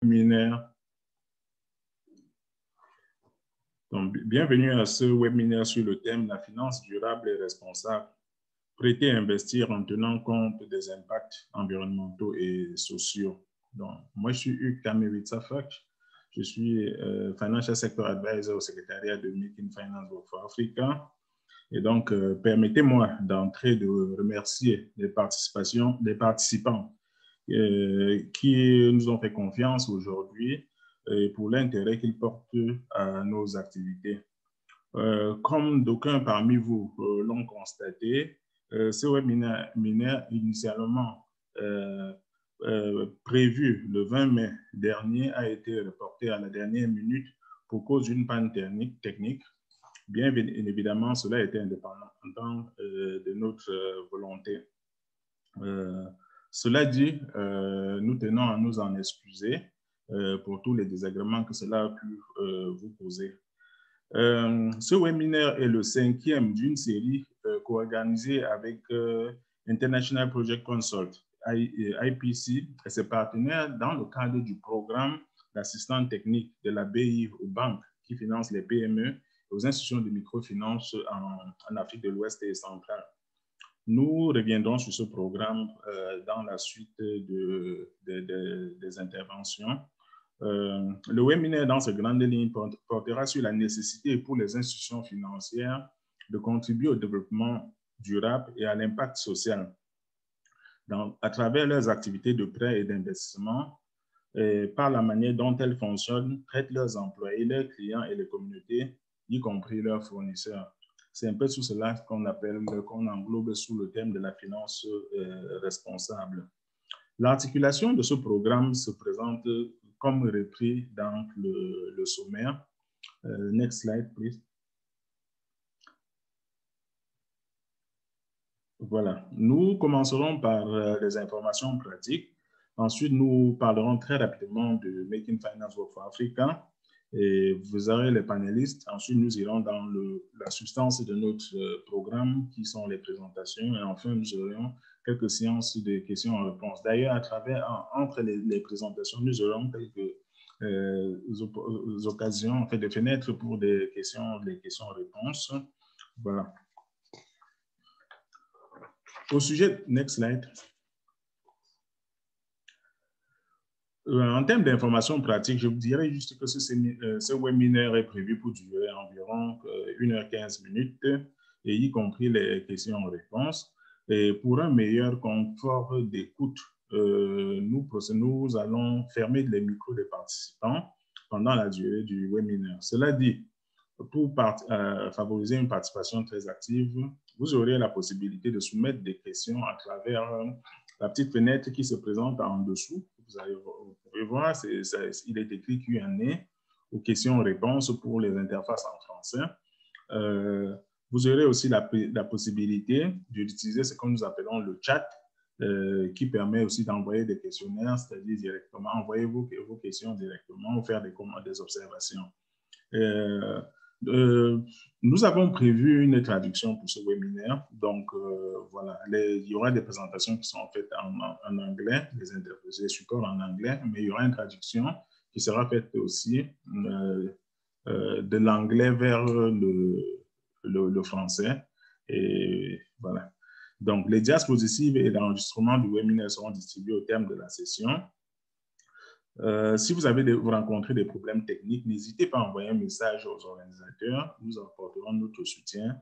webinaire. Donc, bienvenue à ce webinaire sur le thème la finance durable et responsable. Prêter et investir en tenant compte des impacts environnementaux et sociaux. Donc, moi, je suis Hugues Kamewitsafak. Je suis Financial Sector Advisor au secrétariat de Making Finance for Africa. Et donc, permettez-moi d'entrer de remercier les participants qui nous ont fait confiance aujourd'hui pour l'intérêt qu'ils portent à nos activités. Comme d'aucuns parmi vous l'ont constaté, ce webinaire initialement prévu le 20 mai dernier a été reporté à la dernière minute pour cause d'une panne technique. Bien évidemment, cela était indépendant de notre volonté. Cela dit, nous tenons à nous en excuser pour tous les désagréments que cela a pu vous causer. Ce webinaire est le 5e d'une série co-organisée avec International Project Consult, IPC, et ses partenaires dans le cadre du programme d'assistance technique de la BI aux banques qui financent les PME et aux institutions de microfinance en Afrique de l'Ouest et centrale. Nous reviendrons sur ce programme dans la suite des interventions. Le webinaire, dans ses grandes lignes, portera sur la nécessité pour les institutions financières de contribuer au développement durable et à l'impact social à travers leurs activités de prêt et d'investissement, par la manière dont elles fonctionnent, traitent leurs employés, leurs clients et les communautés, y compris leurs fournisseurs. C'est un peu sous cela qu'on englobe sous le thème de la finance responsable. L'articulation de ce programme se présente comme repris dans le sommaire. Next slide, please. Voilà. Nous commencerons par les informations pratiques. Ensuite, nous parlerons très rapidement de Making Finance Work for Africa. Et vous aurez les panélistes. Ensuite, nous irons dans la substance de notre programme, qui sont les présentations. Et enfin, nous aurons quelques séances de questions-réponses. D'ailleurs, entre les présentations, nous aurons quelques occasions, en fait, des fenêtres pour des questions-réponses. Voilà. Au sujet, next slide. En termes d'informations pratiques, je vous dirais juste que ce webinaire est prévu pour durer environ 1h15 minutes, et y compris les questions-réponses. Et pour un meilleur confort d'écoute, nous allons fermer les micros des participants pendant la durée du webinaire. Cela dit, pour favoriser une participation très active, vous aurez la possibilité de soumettre des questions à travers la petite fenêtre qui se présente en dessous. Vous pouvez voir, il est écrit Q&A ou questions-réponses pour les interfaces en français. Vous aurez aussi la possibilité d'utiliser ce que nous appelons le chat, qui permet aussi d'envoyer des questionnaires, c'est-à-dire directement, envoyer vos questions directement ou faire des observations. Nous avons prévu une traduction pour ce webinaire. Donc, voilà, il y aura des présentations qui sont faites en anglais, les supports en anglais, mais il y aura une traduction qui sera faite aussi de l'anglais vers le français. Et voilà. Donc, les diapositives et l'enregistrement du webinaire seront distribués au terme de la session. Si vous rencontrez des problèmes techniques, n'hésitez pas à envoyer un message aux organisateurs. Nous apporterons notre soutien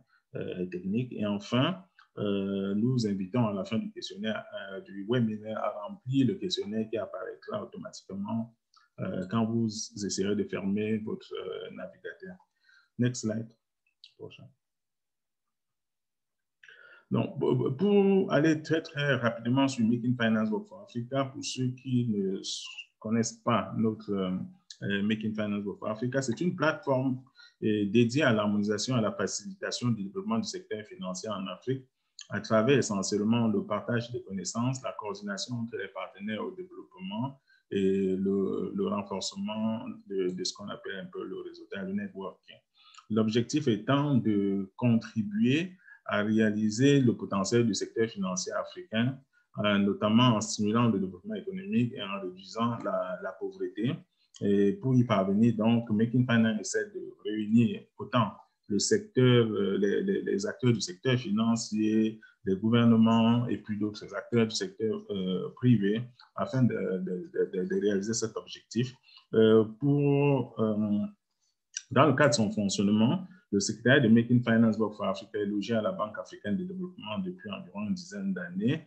technique. Et enfin, nous invitons à la fin du questionnaire du webinaire à remplir le questionnaire qui apparaîtra automatiquement quand vous essayerez de fermer votre navigateur. Next slide. Prochain. Donc, pour aller très, très rapidement sur Making Finance Work for Africa, pour ceux qui ne connaissent pas notre Making Finance Work for Africa, c'est une plateforme dédiée à l'harmonisation et à la facilitation du développement du secteur financier en Afrique à travers essentiellement le partage des connaissances, la coordination entre les partenaires au développement et le renforcement de ce qu'on appelle un peu le réseautage, le networking. L'objectif étant de contribuer à réaliser le potentiel du secteur financier africain notamment en stimulant le développement économique et en réduisant la pauvreté. Et pour y parvenir, donc, Making Finance essaie de réunir autant le secteur, les acteurs du secteur financier, les gouvernements et puis d'autres acteurs du secteur privé afin de réaliser cet objectif. Dans le cadre de son fonctionnement, le secrétariat de Making Finance Work for Africa est logé à la Banque africaine de développement depuis environ une dizaine d'années,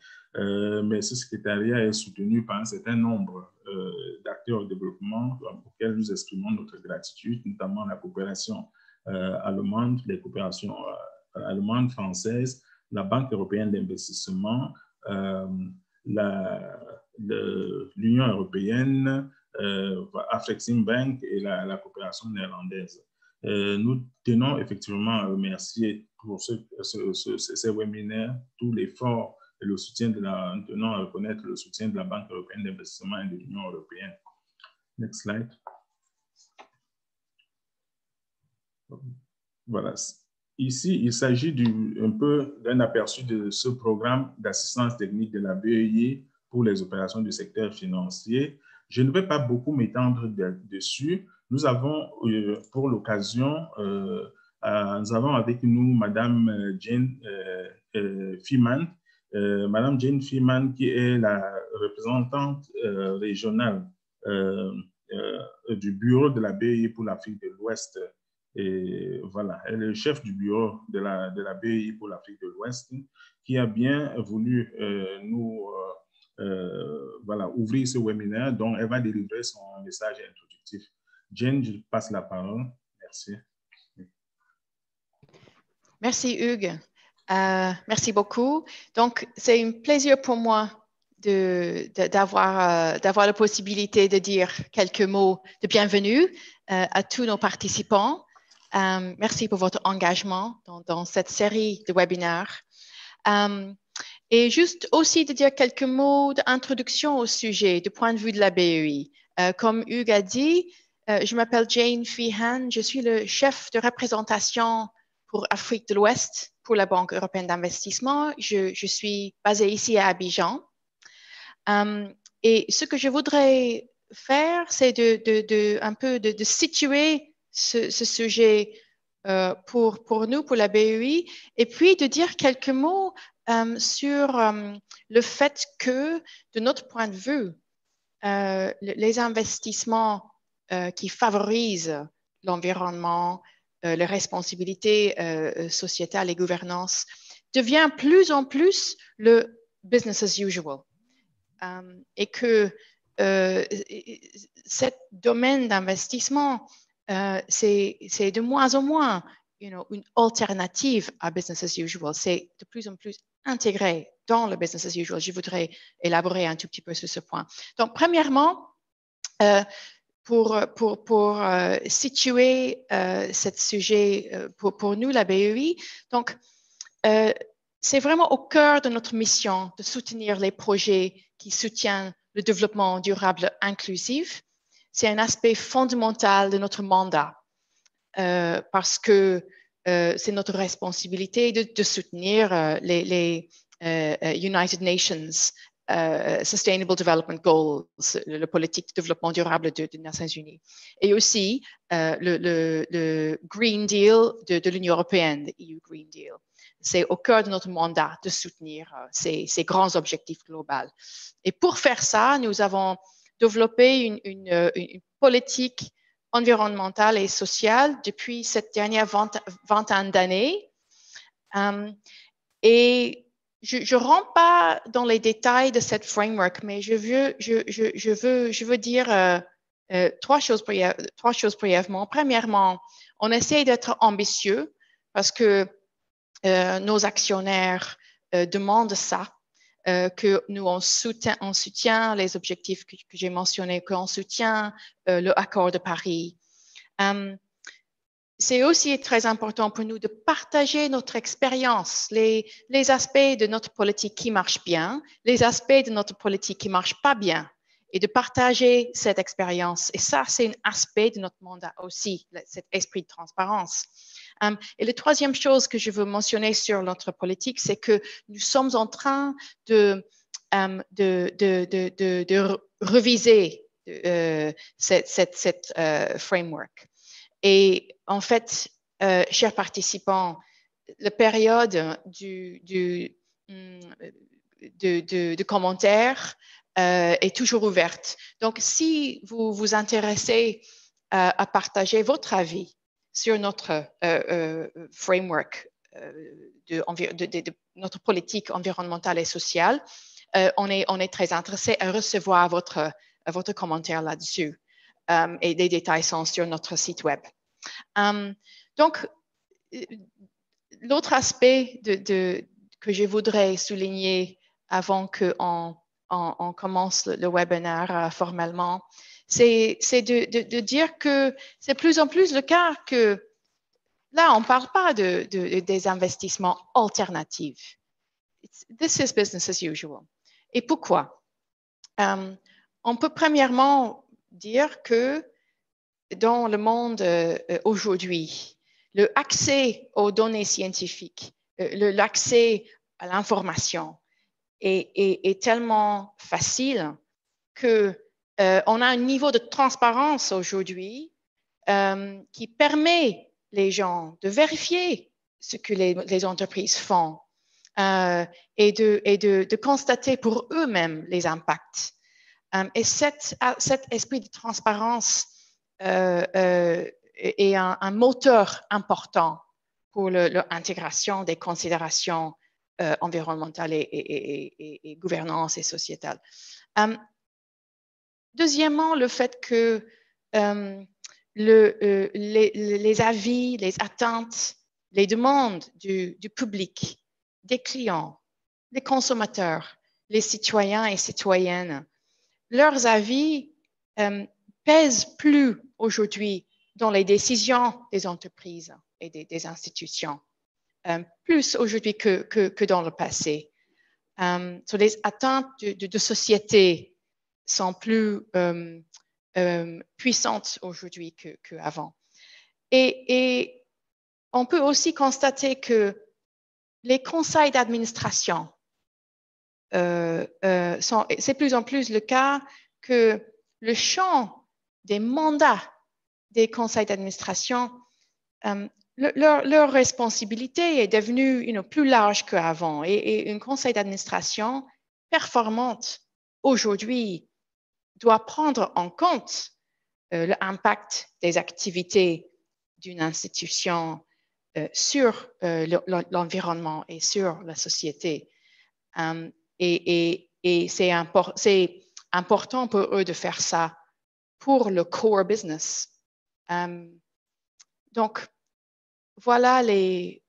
mais ce secrétariat est soutenu par un certain nombre d'acteurs au développement auxquels nous exprimons notre gratitude, notamment la coopération allemande, les coopérations allemandes, françaises, la Banque européenne d'investissement, l'Union européenne, Afreximbank et la coopération néerlandaise. Nous tenons effectivement à remercier pour ces webinaires tout l'effort et le soutien nous tenons à reconnaître le soutien de la Banque européenne d'investissement et de l'Union européenne. Next slide. Voilà. Ici, il s'agit un peu d'un aperçu de ce programme d'assistance technique de la BEI pour les opérations du secteur financier. Je ne vais pas beaucoup m'étendre dessus. Nous avons, pour l'occasion, nous avons avec nous Madame Jane Freeman. Madame Jane Freeman, qui est la représentante régionale du bureau de la BEI pour l'Afrique de l'Ouest. Et voilà, elle est le chef du bureau de la BEI pour l'Afrique de l'Ouest, qui a bien voulu nous ouvrir ce webinaire, dont elle va délivrer son message introductif. Jane, je passe la parole. Merci. Merci Hugues. Merci beaucoup. Donc, c'est un plaisir pour moi d'avoir la possibilité de dire quelques mots de bienvenue à tous nos participants. Merci pour votre engagement dans cette série de webinaires. Et juste aussi de dire quelques mots d'introduction au sujet du point de vue de la BEI. Comme Hugues a dit, je m'appelle Jane Freehan, je suis le chef de représentation pour Afrique de l'Ouest pour la Banque européenne d'investissement. Je suis basée ici à Abidjan. Et ce que je voudrais faire, c'est un peu de situer ce sujet pour nous, pour la BEI, et puis de dire quelques mots sur le fait que, de notre point de vue, les investissements qui favorisent l'environnement, les responsabilités sociétales et gouvernance devient plus en plus le business as usual. Et que ce domaine d'investissement, c'est de moins en moins une alternative à business as usual. C'est de plus en plus intégré dans le business as usual. Je voudrais élaborer un tout petit peu sur ce point. Donc, premièrement, pour situer ce sujet pour nous, la BEI, donc, c'est vraiment au cœur de notre mission de soutenir les projets qui soutiennent le développement durable inclusif. C'est un aspect fondamental de notre mandat parce que c'est notre responsabilité de soutenir les United Nations Sustainable Development Goals, la politique de développement durable des Nations Unies, et aussi le Green Deal de l'Union européenne, le EU Green Deal. C'est au cœur de notre mandat de soutenir ces grands objectifs globaux. Et pour faire ça, nous avons développé une politique environnementale et sociale depuis cette dernière vingtaine d'années. Et je ne rentre pas dans les détails de cette framework, mais je veux dire trois choses brièvement. Premièrement, on essaie d'être ambitieux parce que nos actionnaires demandent ça, que nous on soutient les objectifs que j'ai mentionnés, qu'on soutient l'accord de Paris. C'est aussi très important pour nous de partager notre expérience, les aspects de notre politique qui marchent bien, les aspects de notre politique qui ne marchent pas bien, et de partager cette expérience. Et ça, c'est un aspect de notre mandat aussi, cet esprit de transparence. Et la troisième chose que je veux mentionner sur notre politique, c'est que nous sommes en train de de reviser cette framework. Et en fait, chers participants, la période de commentaires est toujours ouverte. Donc, si vous vous intéressez à partager votre avis sur notre framework de notre politique environnementale et sociale, on est très intéressé à recevoir votre commentaire là-dessus. Et les détails sont sur notre site web. Donc, l'autre aspect que je voudrais souligner avant qu'on commence le webinaire formellement, c'est de dire que c'est plus en plus le cas que là, on ne parle pas des investissements alternatifs. This is business as usual. Et pourquoi? On peut premièrement dire que dans le monde aujourd'hui, l'accès aux données scientifiques, l'accès à l'information est tellement facile que on a un niveau de transparence aujourd'hui qui permet les gens de vérifier ce que les entreprises font et de constater pour eux-mêmes les impacts. Et cet esprit de transparence est un moteur important pour l'intégration des considérations environnementales et gouvernance et sociétale. Deuxièmement, le fait que les avis, les attentes, les demandes du public, des clients, des consommateurs, les citoyens et citoyennes, leurs avis pèsent plus aujourd'hui dans les décisions des entreprises et des institutions, plus aujourd'hui que dans le passé. So les attentes de société sont plus puissantes aujourd'hui qu'avant. Et on peut aussi constater que les conseils d'administration, c'est plus en plus le cas que le champ des mandats des conseils d'administration, leur responsabilité est devenue plus large qu'avant. Et un conseil d'administration performante aujourd'hui doit prendre en compte l'impact des activités d'une institution sur l'environnement et sur la société. Et c'est important pour eux de faire ça pour le core business. Donc, voilà les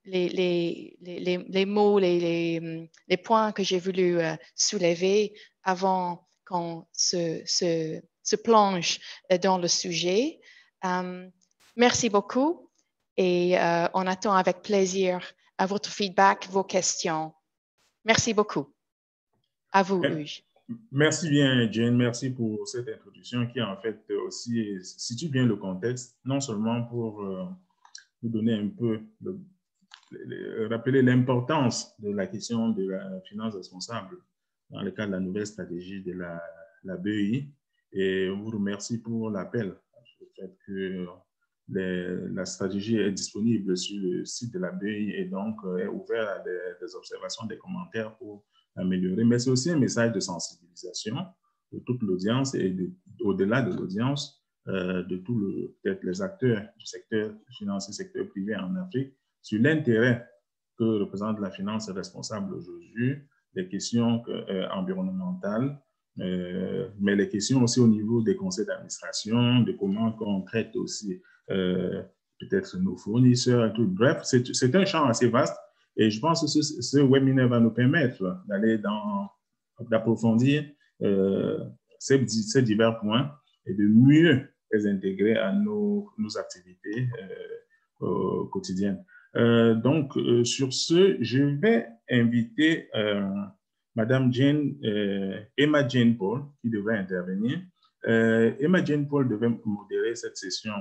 mots, les points que j'ai voulu soulever avant qu'on se plonge dans le sujet. Merci beaucoup et on attend avec plaisir à votre feedback, vos questions. Merci beaucoup. À vous, Hugues. Merci bien, Jane. Merci pour cette introduction qui, en fait, aussi situe bien le contexte, non seulement pour nous donner un peu, rappeler l'importance de la question de la finance responsable dans le cadre de la nouvelle stratégie de la BEI. Et on vous remercie pour l'appel, le fait que la stratégie est disponible sur le site de la BEI et donc est ouverte à des observations, des commentaires pour améliorer. Mais c'est aussi un message de sensibilisation de toute l'audience et au-delà de l'audience, de tous peut-être les acteurs du secteur financier, secteur privé en Afrique, sur l'intérêt que représente la finance responsable aujourd'hui, les questions environnementales, mais les questions aussi au niveau des conseils d'administration, de comment on traite aussi peut-être nos fournisseurs et tout. Bref, c'est un champ assez vaste et je pense que ce webinaire va nous permettre d'approfondir ces divers points et de mieux les intégrer à nos activités quotidiennes. Donc, sur ce, je vais inviter Madame Emma Jane Paul, qui devrait intervenir. Emma Jane Paul devait modérer cette session,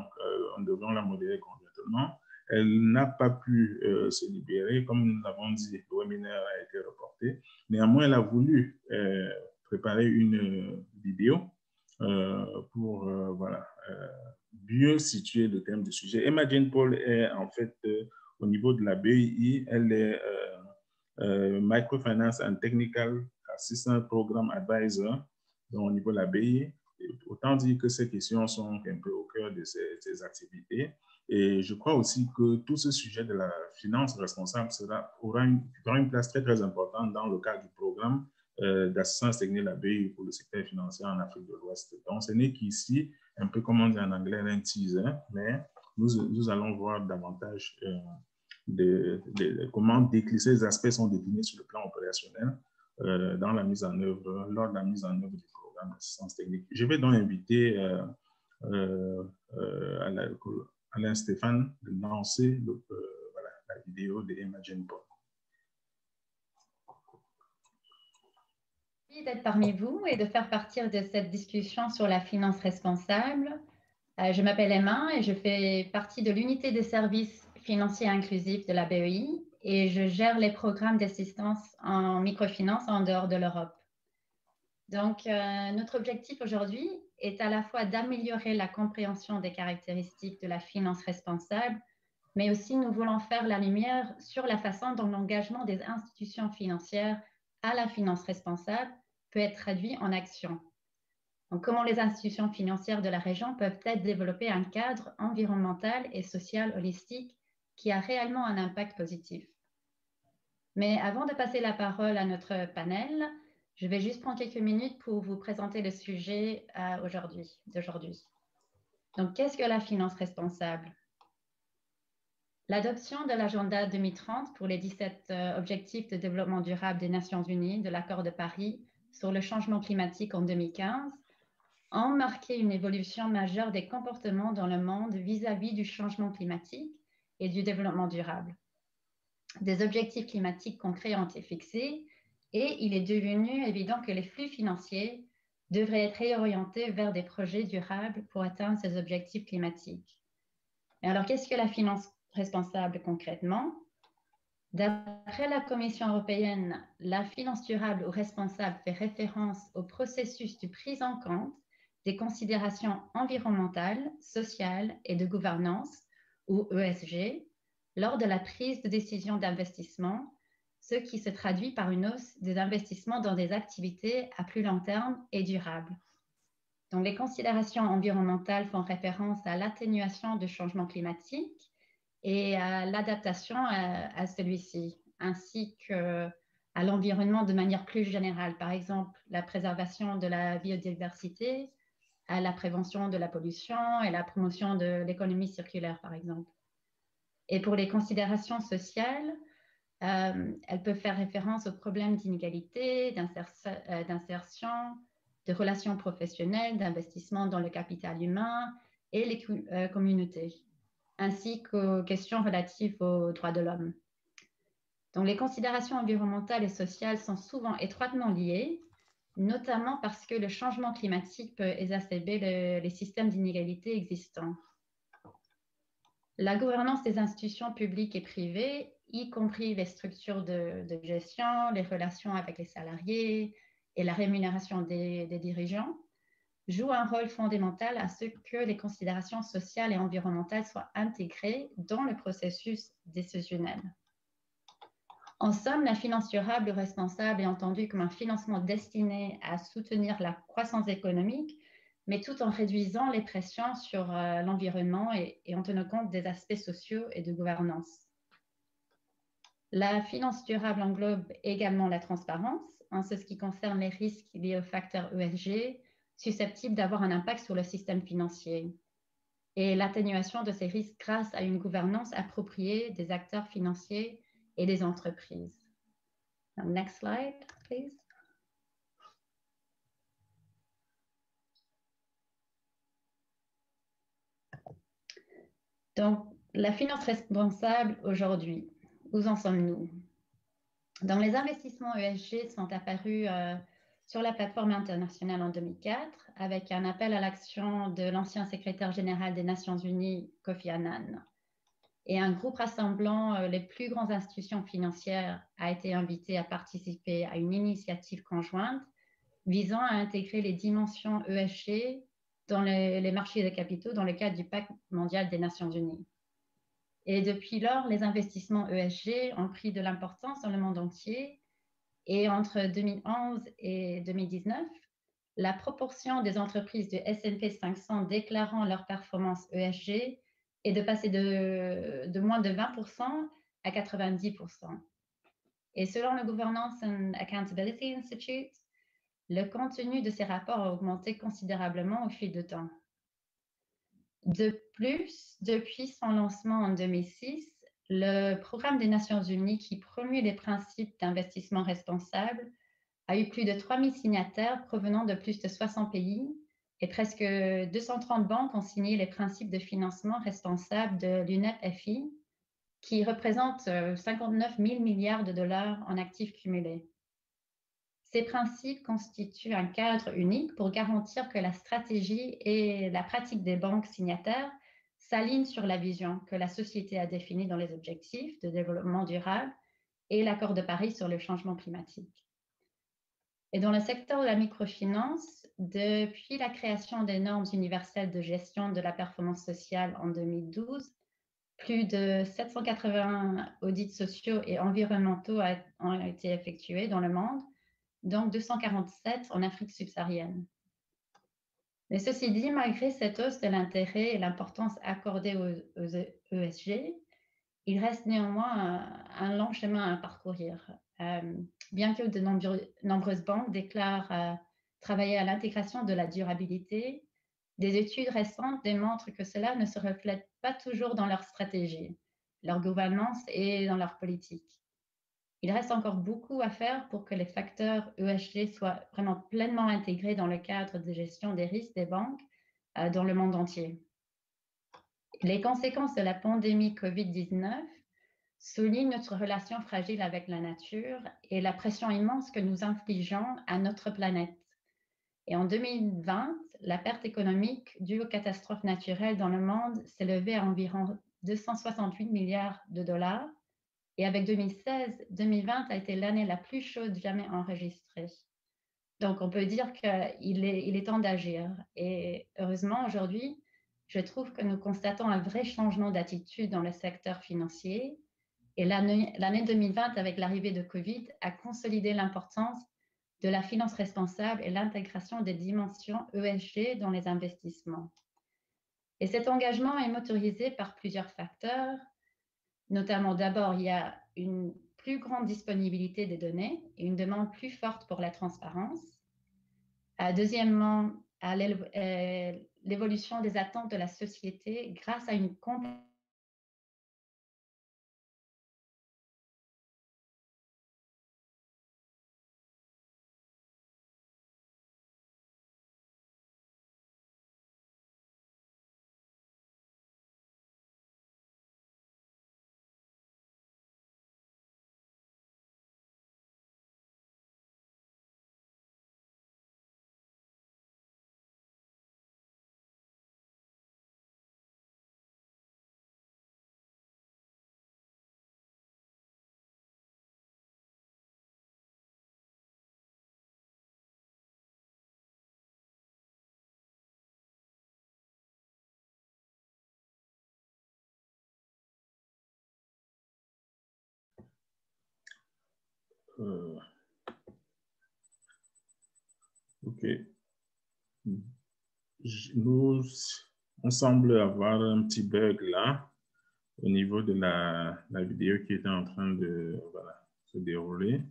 nous devrons la modérer complètement. Elle n'a pas pu se libérer. Comme nous l'avons dit, le webinaire a été reporté. Néanmoins, elle a voulu préparer une vidéo pour voilà, mieux situer le thème du sujet. Emma Jane Paul est en fait au niveau de la BEI, elle est Microfinance and Technical Assistant Program Advisor, donc au niveau de la BEI. Autant dire que ces questions sont un peu au cœur de ces activités. Et je crois aussi que tout ce sujet de la finance responsable aura une place très, très importante dans le cadre du programme d'assistance technique de la BEI pour le secteur financier en Afrique de l'Ouest. Donc, ce n'est qu'ici, un peu comme on dit en anglais, un teaser, mais nous allons voir davantage comment ces aspects sont définis sur le plan opérationnel dans la mise en œuvre, lors de la mise en œuvre du programme d'assistance technique. Je vais donc inviter Alain Stéphane de lancer voilà, la vidéo de Emma Jane Paul. Merci d'être parmi vous et de faire partie de cette discussion sur la finance responsable. Je m'appelle Emma et je fais partie de l'unité des services financiers inclusifs de la BEI et je gère les programmes d'assistance en microfinance en dehors de l'Europe. Donc, notre objectif aujourd'hui est à la fois d'améliorer la compréhension des caractéristiques de la finance responsable, mais aussi nous voulons faire la lumière sur la façon dont l'engagement des institutions financières à la finance responsable peut être traduit en action. Donc, comment les institutions financières de la région peuvent-elles développer un cadre environnemental et social holistique qui a réellement un impact positif. Mais avant de passer la parole à notre panel, je vais juste prendre quelques minutes pour vous présenter le sujet d'aujourd'hui. Donc, qu'est-ce que la finance responsable? L'adoption de l'agenda 2030 pour les 17 objectifs de développement durable des Nations Unies de l'accord de Paris sur le changement climatique en 2015 ont marqué une évolution majeure des comportements dans le monde vis-à-vis du changement climatique et du développement durable. Des objectifs climatiques concrets ont été fixés et il est devenu évident que les flux financiers devraient être réorientés vers des projets durables pour atteindre ces objectifs climatiques. Et alors, qu'est-ce que la finance responsable concrètement? D'après la Commission européenne, la finance durable ou responsable fait référence au processus de prise en compte des considérations environnementales, sociales et de gouvernance, ou ESG, lors de la prise de décision d'investissement, ce qui se traduit par une hausse des investissements dans des activités à plus long terme et durables. Donc, les considérations environnementales font référence à l'atténuation du changement climatique et à l'adaptation à celui-ci, ainsi qu'à l'environnement de manière plus générale, par exemple la préservation de la biodiversité, à la prévention de la pollution et la promotion de l'économie circulaire, par exemple. Et pour les considérations sociales, elles peuvent faire référence aux problèmes d'inégalité, d'insertion, de relations professionnelles, d'investissement dans le capital humain et les communautés, ainsi qu'aux questions relatives aux droits de l'homme. Donc, les considérations environnementales et sociales sont souvent étroitement liées, notamment parce que le changement climatique peut exacerber les systèmes d'inégalité existants. La gouvernance des institutions publiques et privées, y compris les structures de gestion, les relations avec les salariés et la rémunération des dirigeants, joue un rôle fondamental à ce que les considérations sociales et environnementales soient intégrées dans le processus décisionnel. En somme, la finance durable ou responsable est entendue comme un financement destiné à soutenir la croissance économique, mais tout en réduisant les pressions sur l'environnement et en tenant compte des aspects sociaux et de gouvernance. La finance durable englobe également la transparence, en ce qui concerne les risques liés aux facteurs ESG, susceptibles d'avoir un impact sur le système financier, et l'atténuation de ces risques grâce à une gouvernance appropriée des acteurs financiers et des entreprises. Now, next slide, please. Donc, la finance responsable aujourd'hui, où en sommes-nous? Donc, les investissements ESG sont apparus sur la plateforme internationale en 2004 avec un appel à l'action de l'ancien secrétaire général des Nations Unies, Kofi Annan. Et un groupe rassemblant les plus grandes institutions financières a été invité à participer à une initiative conjointe visant à intégrer les dimensions ESG dans les marchés de capitaux dans le cadre du Pacte mondial des Nations unies. Et depuis lors, les investissements ESG ont pris de l'importance dans le monde entier. Et entre 2011 et 2019, la proportion des entreprises du S&P 500 déclarant leur performance ESG est de passer de moins de 20% à 90%. Et selon le Governance and Accountability Institute, le contenu de ces rapports a augmenté considérablement au fil du temps. De plus, depuis son lancement en 2006, le programme des Nations unies qui promue les principes d'investissement responsable a eu plus de 3000 signataires provenant de plus de 60 pays et presque 230 banques ont signé les principes de financement responsable de l'UNEP-FI qui représente 59 000 milliards de dollars en actifs cumulés. Ces principes constituent un cadre unique pour garantir que la stratégie et la pratique des banques signataires s'alignent sur la vision que la société a définie dans les objectifs de développement durable et l'accord de Paris sur le changement climatique. Et dans le secteur de la microfinance, depuis la création des normes universelles de gestion de la performance sociale en 2012, plus de 780 audits sociaux et environnementaux ont été effectués dans le monde, donc 247 en Afrique subsaharienne. Mais ceci dit, malgré cette hausse de l'intérêt et l'importance accordée aux ESG, il reste néanmoins un long chemin à parcourir. Bien que de nombreuses banques déclarent travailler à l'intégration de la durabilité, des études récentes démontrent que cela ne se reflète pas toujours dans leur stratégie, leur gouvernance et dans leur politique. Il reste encore beaucoup à faire pour que les facteurs ESG soient vraiment pleinement intégrés dans le cadre de gestion des risques des banques dans le monde entier. Les conséquences de la pandémie COVID-19 soulignent notre relation fragile avec la nature et la pression immense que nous infligeons à notre planète. Et en 2020, la perte économique due aux catastrophes naturelles dans le monde s'est élevée à environ 268 milliards de dollars. Et avec 2016, 2020 a été l'année la plus chaude jamais enregistrée. Donc, on peut dire qu'il est temps d'agir. Et heureusement, aujourd'hui, je trouve que nous constatons un vrai changement d'attitude dans le secteur financier. Et l'année 2020, avec l'arrivée de Covid, a consolidé l'importance de la finance responsable et l'intégration des dimensions ESG dans les investissements. Et cet engagement est motorisé par plusieurs facteurs. Notamment, d'abord, il y a une plus grande disponibilité des données et une demande plus forte pour la transparence. Deuxièmement, l'évolution des attentes de la société grâce à une OK. On semble avoir un petit bug là au niveau de la vidéo qui était en train de se dérouler.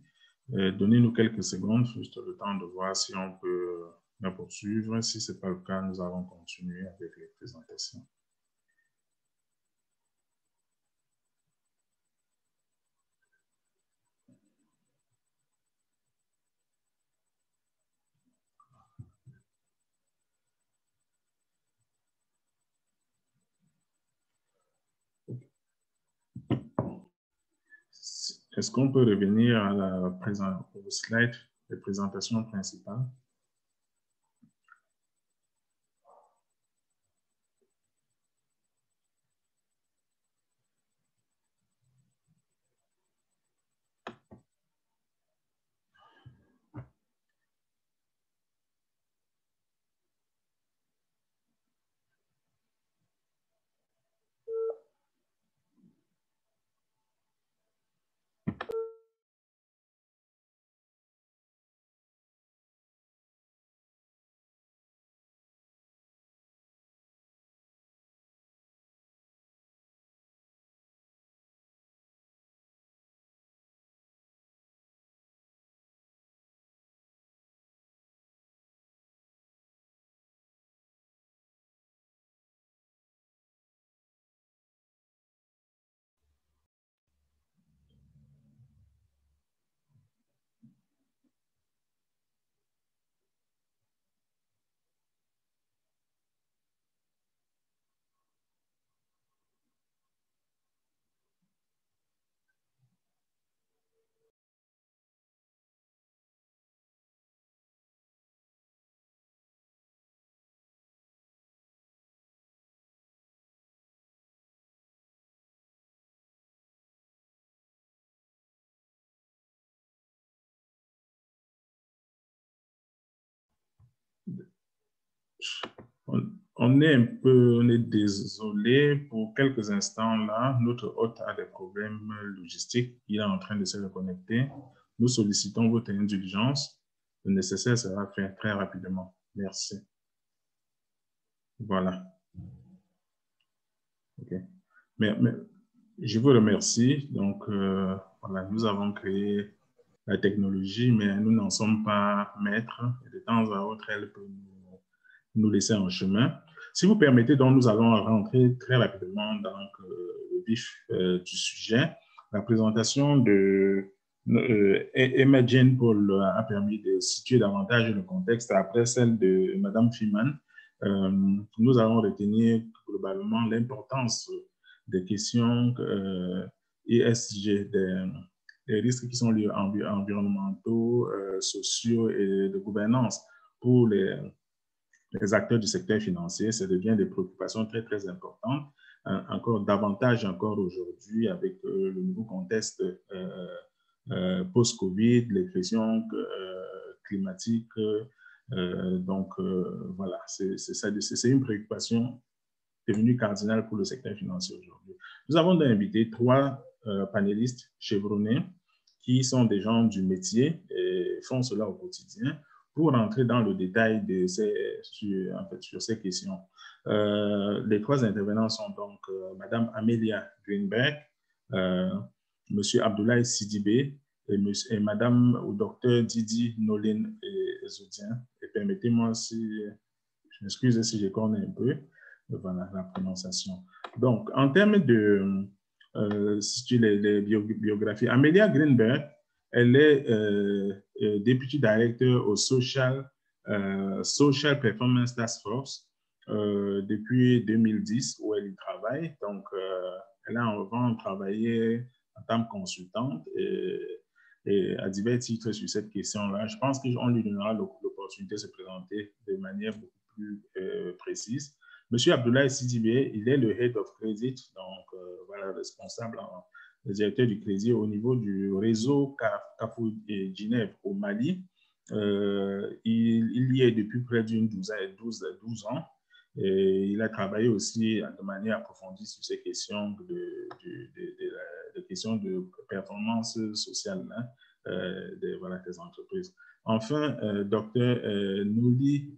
Donnez-nous quelques secondes, juste le temps de voir si on peut la poursuivre. Si ce n'est pas le cas, nous allons continuer avec les présentations. Est-ce qu'on peut revenir à au slide de présentation principale? On est désolé pour quelques instants là. Notre hôte a des problèmes logistiques. Il est en train de se reconnecter. Nous sollicitons votre indulgence. Le nécessaire sera fait très rapidement. Merci. Voilà. OK. Mais je vous remercie. Donc, voilà, nous avons créé la technologie, mais nous n'en sommes pas maîtres. De temps à autre, elle peut nous laisser en chemin. Si vous permettez, donc, nous allons rentrer très rapidement dans le vif du sujet. La présentation de Emma Jane Paul a permis de situer davantage le contexte après celle de Mme Freeman. Nous allons retenir globalement l'importance des questions ESG, des risques qui sont liés environnementaux, sociaux et de gouvernance pour les acteurs du secteur financier. Ça devient des préoccupations très, très importantes, encore davantage encore aujourd'hui avec le nouveau contexte post-Covid, les pressions climatiques. Voilà, c'est une préoccupation devenue cardinale pour le secteur financier aujourd'hui. Nous avons invité 3 panélistes chevronnés qui sont des gens du métier et font cela au quotidien pour rentrer dans le détail de sur ces questions. Les 3 intervenants sont donc Mme Amelia Greenberg, M. Abdoulaye Sidibé et Mme ou Dr Didi Nolin Zoudien. Et permettez-moi, je m'excuse si je connais un peu, voilà la prononciation. Donc, en termes de les biographies, Amelia Greenberg, elle est Deputy Director au Social Performance Task Force depuis 2010 où elle y travaille. Donc, elle a avant travaillé en tant que consultante et à divers titres sur cette question-là. Je pense qu'on lui donnera l'opportunité de se présenter de manière beaucoup plus précise. Monsieur Abdoulaye Sidibé, il est le Head of Credit, donc voilà, responsable, le directeur du crédit au niveau du réseau Carrefour et Genève au Mali. Il y est depuis près d'une 12 ans. Et il a travaillé aussi de manière approfondie sur ces questions de questions de performance sociale des entreprises. Enfin, Dr Nouli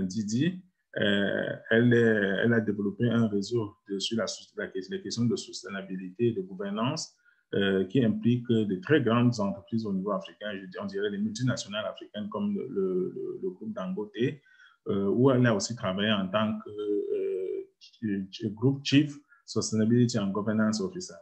Didi, elle a développé un réseau sur les questions de soutenabilité et de gouvernance qui implique de très grandes entreprises au niveau africain, on dirait les multinationales africaines comme le groupe Dangote, où elle a aussi travaillé en tant que Group Chief Sustainability and Governance Officer.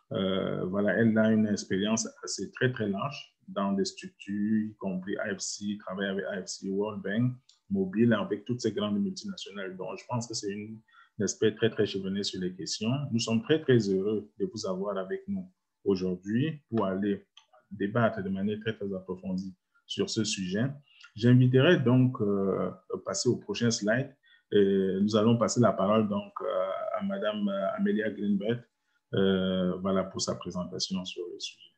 Voilà, elle a une expérience assez très, très large dans des structures, y compris AFC, travaille avec AFC, World Bank, Mobile, avec toutes ces grandes multinationales. Donc, je pense que c'est un aspect très, très chevronné sur les questions. Nous sommes très, très heureux de vous avoir avec nous aujourd'hui pour aller débattre de manière très, très approfondie sur ce sujet. J'inviterai donc à passer au prochain slide. Nous allons passer la parole donc à Madame Amelia Greenberg, voilà, pour sa présentation sur le sujet.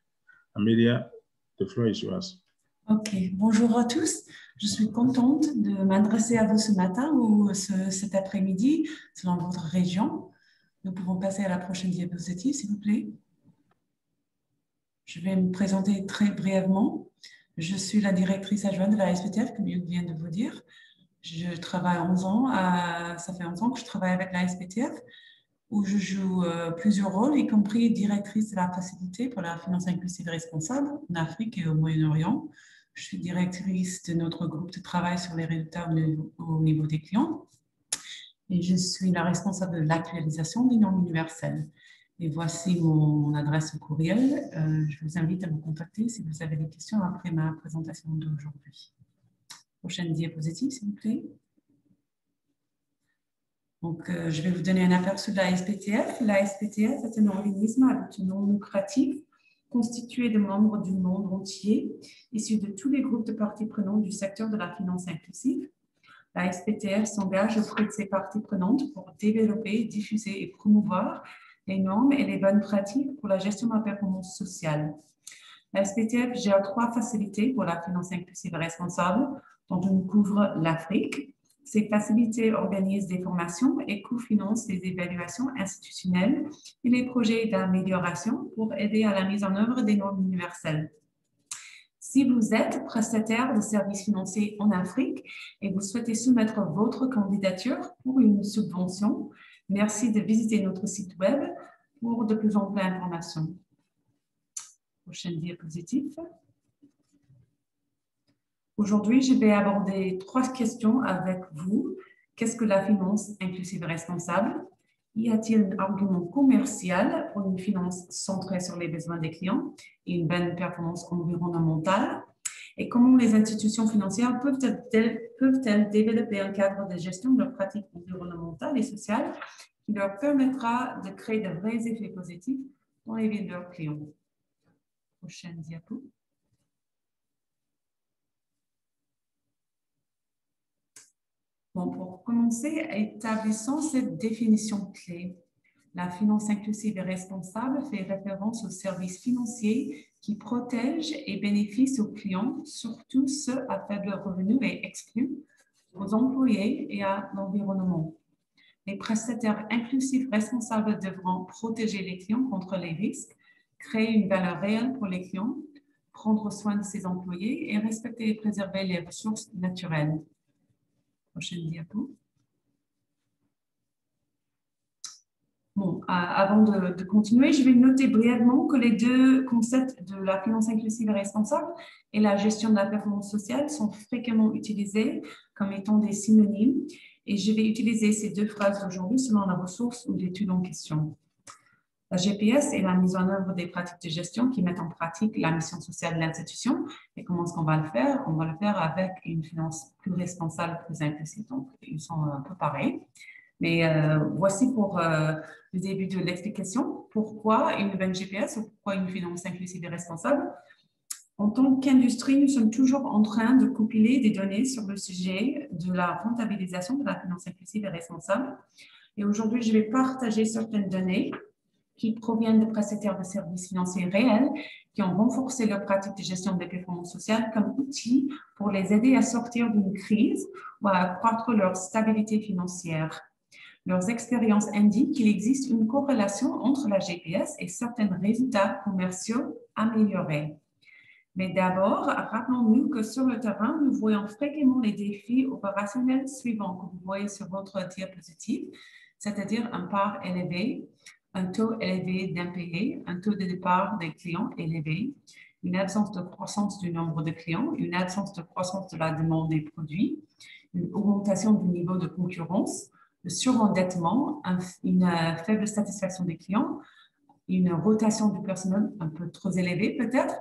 Amelia, the floor is yours. Ok, bonjour à tous. Je suis contente de m'adresser à vous ce matin ou cet après-midi, selon votre région. Nous pouvons passer à la prochaine diapositive, s'il vous plaît. Je vais me présenter très brièvement. Je suis la directrice adjointe de la SPTF, comme je viens de vous dire. Je travaille 11 ans, ça fait 11 ans que je travaille avec la SPTF, où je joue plusieurs rôles, y compris directrice de la facilité pour la finance inclusive et responsable en Afrique et au Moyen-Orient. Je suis directrice de notre groupe de travail sur les résultats au niveau des clients. Et je suis la responsable de l'actualisation des normes universelles. Et voici mon adresse au courriel. Je vous invite à me contacter si vous avez des questions après ma présentation d'aujourd'hui. Prochaine diapositive, s'il vous plaît. Donc, je vais vous donner un aperçu de la SPTF. La SPTF est un organisme à but non lucratif constitué de membres du monde entier, issus de tous les groupes de parties prenantes du secteur de la finance inclusive. La SPTF s'engage auprès de ses parties prenantes pour développer, diffuser et promouvoir les normes et les bonnes pratiques pour la gestion de la performance sociale. La SPTF gère 3 facilités pour la finance inclusive et responsable, dont on couvre l'Afrique, Ces facilités organisent des formations et cofinancent des évaluations institutionnelles et les projets d'amélioration pour aider à la mise en œuvre des normes universelles. Si vous êtes prestataire de services financiers en Afrique et vous souhaitez soumettre votre candidature pour une subvention, merci de visiter notre site web pour de plus amples informations. Prochaine diapositive. Aujourd'hui, je vais aborder 3 questions avec vous. Qu'est-ce que la finance inclusive et responsable? Y a-t-il un argument commercial pour une finance centrée sur les besoins des clients et une bonne performance environnementale? Et comment les institutions financières peuvent-elles développer un cadre de gestion de leurs pratiques environnementales et sociales qui leur permettra de créer de vrais effets positifs dans les vies de leurs clients? Prochaine diapo. Bon, pour commencer, établissons cette définition clé. La finance inclusive et responsable fait référence aux services financiers qui protègent et bénéficient aux clients, surtout ceux à faible revenu et exclus, aux employés et à l'environnement. Les prestataires inclusifs responsables devront protéger les clients contre les risques, créer une valeur réelle pour les clients, prendre soin de ses employés et respecter et préserver les ressources naturelles. Prochaine diapo. Bon, avant de continuer, je vais noter brièvement que les 2 concepts de la finance inclusive et responsable et la gestion de la performance sociale sont fréquemment utilisés comme étant des synonymes et je vais utiliser ces 2 phrases aujourd'hui selon la ressource ou l'étude en question. La GPS est la mise en œuvre des pratiques de gestion qui mettent en pratique la mission sociale de l'institution. Et comment est-ce qu'on va le faire? On va le faire avec une finance plus responsable, plus inclusive. Donc, ils sont un peu pareils. Mais voici pour le début de l'explication. Pourquoi une bonne GPS ou pourquoi une finance inclusive et responsable? En tant qu'industrie, nous sommes toujours en train de compiler des données sur le sujet de la rentabilisation de la finance inclusive et responsable. Et aujourd'hui, je vais partager certaines données qui proviennent de prestataires de services financiers réels qui ont renforcé leur pratique de gestion des performances sociales comme outil pour les aider à sortir d'une crise ou à accroître leur stabilité financière. Leurs expériences indiquent qu'il existe une corrélation entre la GPS et certains résultats commerciaux améliorés. Mais d'abord, rappelons-nous que sur le terrain, nous voyons fréquemment les défis opérationnels suivants que vous voyez sur votre diapositive, c'est-à-dire un part élevé, un taux élevé d'impayés, un taux de départ des clients élevé, une absence de croissance du nombre de clients, une absence de croissance de la demande des produits, une augmentation du niveau de concurrence, le surendettement, une faible satisfaction des clients, une rotation du personnel un peu trop élevée peut-être,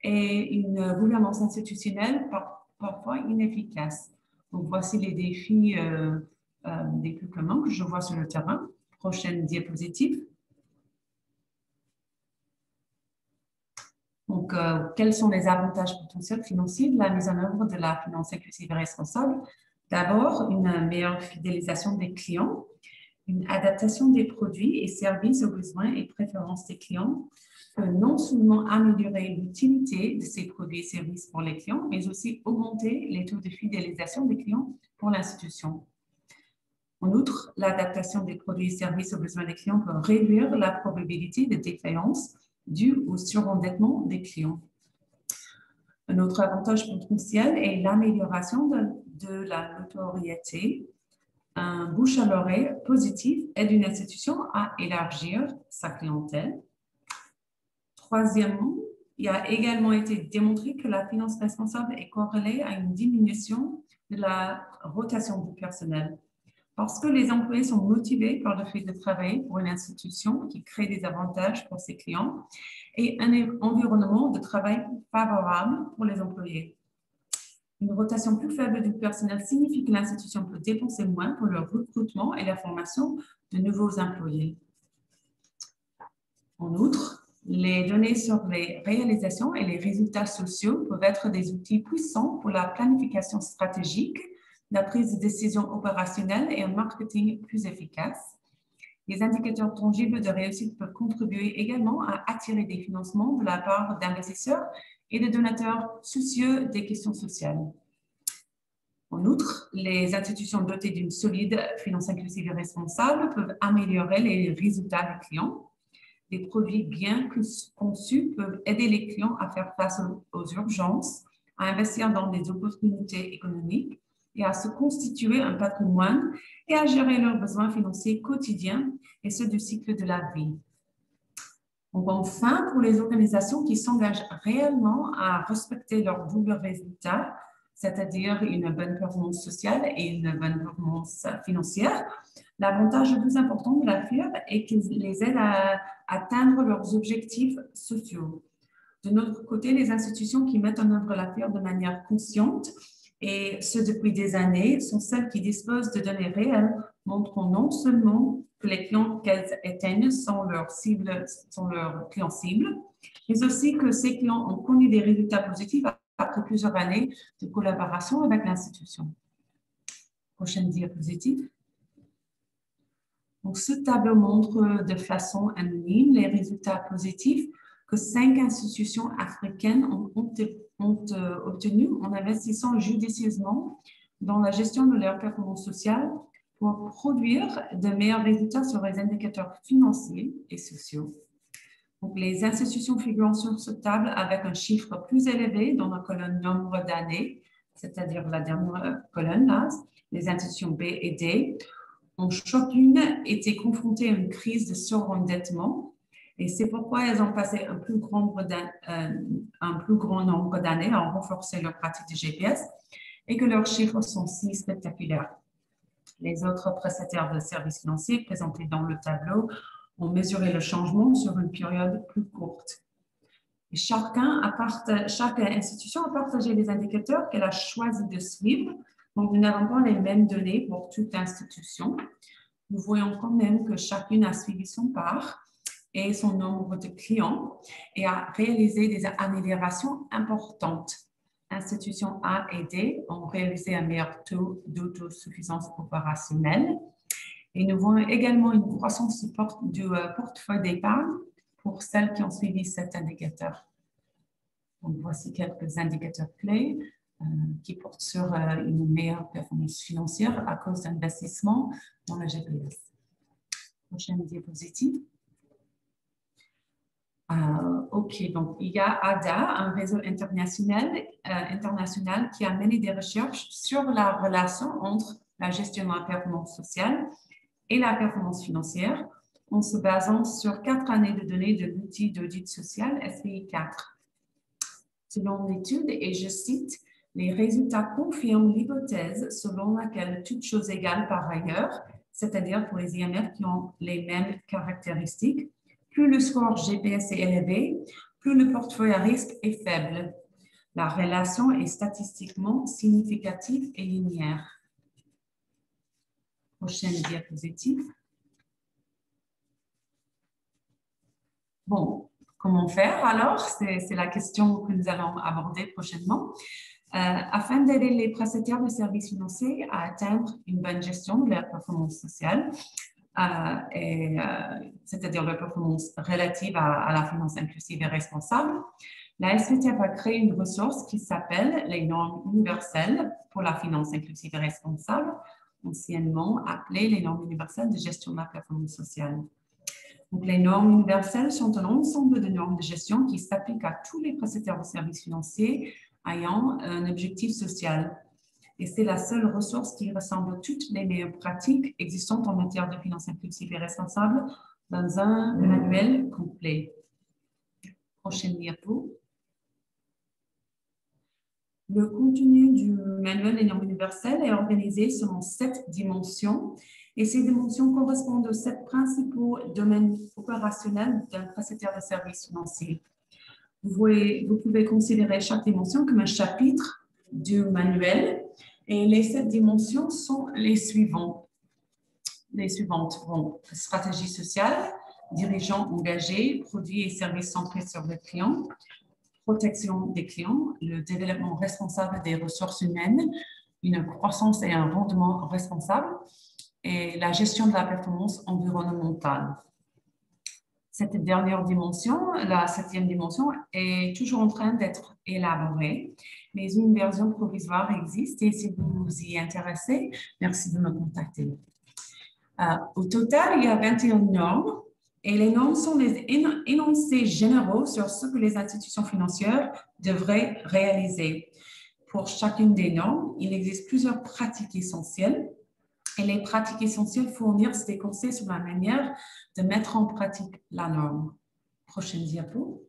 et une gouvernance institutionnelle parfois inefficace. Donc, voici les défis des plus communs que je vois sur le terrain. Prochaine diapositive. Donc, quels sont les avantages potentiels financiers de la mise en œuvre de la finance inclusive et responsable? D'abord, une meilleure fidélisation des clients, une adaptation des produits et services aux besoins et préférences des clients peut non seulement améliorer l'utilité de ces produits et services pour les clients, mais aussi augmenter les taux de fidélisation des clients pour l'institution. En outre, l'adaptation des produits et services aux besoins des clients peut réduire la probabilité de défaillance due au surendettement des clients. Un autre avantage potentiel est l'amélioration de la notoriété. Un bouche à l'oreille positif aide une institution à élargir sa clientèle. Troisièmement, il a également été démontré que la finance responsable est corrélée à une diminution de la rotation du personnel. Parce que les employés sont motivés par le fait de travailler pour une institution qui crée des avantages pour ses clients et un environnement de travail favorable pour les employés. Une rotation plus faible du personnel signifie que l'institution peut dépenser moins pour le recrutement et la formation de nouveaux employés. En outre, les données sur les réalisations et les résultats sociaux peuvent être des outils puissants pour la planification stratégique, la prise de décisions opérationnelles et un marketing plus efficace. Les indicateurs tangibles de réussite peuvent contribuer également à attirer des financements de la part d'investisseurs et de donateurs soucieux des questions sociales. En outre, les institutions dotées d'une solide finance inclusive et responsable peuvent améliorer les résultats des clients. Des produits bien conçus peuvent aider les clients à faire face aux urgences, à investir dans des opportunités économiques et à se constituer un patrimoine et à gérer leurs besoins financiers quotidiens et ceux du cycle de la vie. Donc, enfin, pour les organisations qui s'engagent réellement à respecter leurs doubles résultats, c'est-à-dire une bonne performance sociale et une bonne performance financière, l'avantage le plus important de la FIR est qu'il les aide à atteindre leurs objectifs sociaux. De notre côté, les institutions qui mettent en œuvre la FIR de manière consciente, et ce depuis des années, sont celles qui disposent de données réelles, montrant non seulement que les clients qu'elles atteignent sont leurs clients cibles, mais aussi que ces clients ont connu des résultats positifs après plusieurs années de collaboration avec l'institution. Prochaine diapositive. Donc, ce tableau montre de façon anonyme les résultats positifs que 5 institutions africaines ont obtenus en investissant judicieusement dans la gestion de leur performance sociale pour produire de meilleurs résultats sur les indicateurs financiers et sociaux. Donc, les institutions figurant sur cette table avec un chiffre plus élevé dans la colonne nombre d'années, c'est-à-dire la dernière colonne là, les institutions B et D, ont chacune été confrontées à une crise de surendettement et c'est pourquoi elles ont passé un plus grand nombre d'années à renforcer leur pratique de GPS et que leurs chiffres sont si spectaculaires. Les autres prestataires de services financiers présentés dans le tableau ont mesuré le changement sur une période plus courte. Et chaque institution a partagé les indicateurs qu'elle a choisi de suivre. Donc, nous n'avons pas les mêmes données pour toute institution. Nous voyons quand même que chacune a suivi son part et son nombre de clients et a réalisé des améliorations importantes. Institutions A et D ont réalisé un meilleur taux d'autosuffisance opérationnelle. Et nous voyons également une croissance du portefeuille d'épargne pour celles qui ont suivi cet indicateur. Donc, voici quelques indicateurs clés qui portent sur une meilleure performance financière à cause d'investissements dans le GPS. Prochaine diapositive. OK, donc il y a ADA, un réseau international qui a mené des recherches sur la relation entre la gestion de la performance sociale et la performance financière en se basant sur 4 années de données de l'outil d'audit social SPI 4. Selon l'étude, et je cite, les résultats confirment l'hypothèse selon laquelle toutes choses égales par ailleurs, c'est-à-dire pour les IMF qui ont les mêmes caractéristiques, plus le score GPS est élevé, plus le portefeuille à risque est faible. La relation est statistiquement significative et linéaire. Prochaine diapositive. Bon, comment faire alors? C'est la question que nous allons aborder prochainement. Afin d'aider les prestataires de services financiers à atteindre une bonne gestion de leur performance sociale, c'est-à-dire leur performance relative à la finance inclusive et responsable, la SPTF a créé une ressource qui s'appelle les normes universelles pour la finance inclusive et responsable, anciennement appelées les normes universelles de gestion de la performance sociale. Donc, les normes universelles sont un ensemble de normes de gestion qui s'appliquent à tous les prestataires de services financiers ayant un objectif social. Et c'est la seule ressource qui rassemble toutes les meilleures pratiques existantes en matière de finance inclusive et responsable dans un manuel complet. Prochaine diapo. Le contenu du manuel des normes universelles est organisé selon 7 dimensions et ces dimensions correspondent aux 7 principaux domaines opérationnels d'un prestataire de services financiers. Vous pouvez considérer chaque dimension comme un chapitre du manuel et les 7 dimensions sont les suivantes. Bon, stratégie sociale, dirigeants engagés, produits et services centrés sur le client, protection des clients, le développement responsable des ressources humaines, une croissance et un rendement responsable et la gestion de la performance environnementale. Cette dernière dimension, la 7e dimension, est toujours en train d'être élaborée mais une version provisoire existe et si vous vous y intéressez, merci de me contacter. Au total, il y a 21 normes et les normes sont les énoncés généraux sur ce que les institutions financières devraient réaliser. Pour chacune des normes, il existe plusieurs pratiques essentielles et les pratiques essentielles fournissent des conseils sur la manière de mettre en pratique la norme. Prochaine diapo.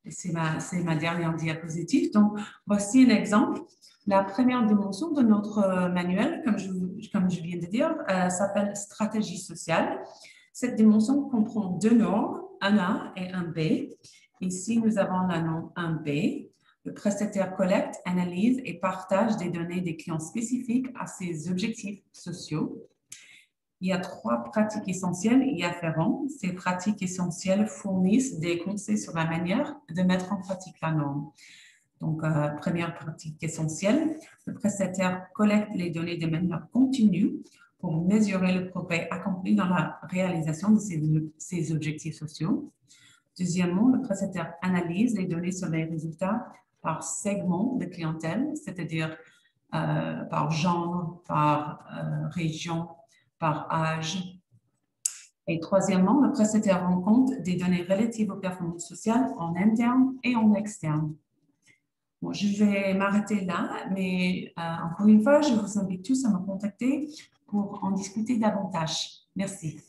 C'est ma dernière diapositive. Donc, voici un exemple. La première dimension de notre manuel, comme je viens de dire, s'appelle stratégie sociale. Cette dimension comprend deux normes, un A et un B. Ici, nous avons la norme 1B. Le prestataire collecte, analyse et partage des données des clients spécifiques à ses objectifs sociaux. Il y a trois pratiques essentielles y afférentes. Ces pratiques essentielles fournissent des conseils sur la manière de mettre en pratique la norme. Donc, première pratique essentielle, le prestataire collecte les données de manière continue pour mesurer le progrès accompli dans la réalisation de ses objectifs sociaux. Deuxièmement, le prestataire analyse les données sur les résultats par segment de clientèle, c'est-à-dire par genre, par région, par âge. Et troisièmement, le prestataire rend compte des données relatives aux performances sociales en interne et en externe. Bon, je vais m'arrêter là, mais encore une fois, je vous invite tous à me contacter pour en discuter davantage. Merci.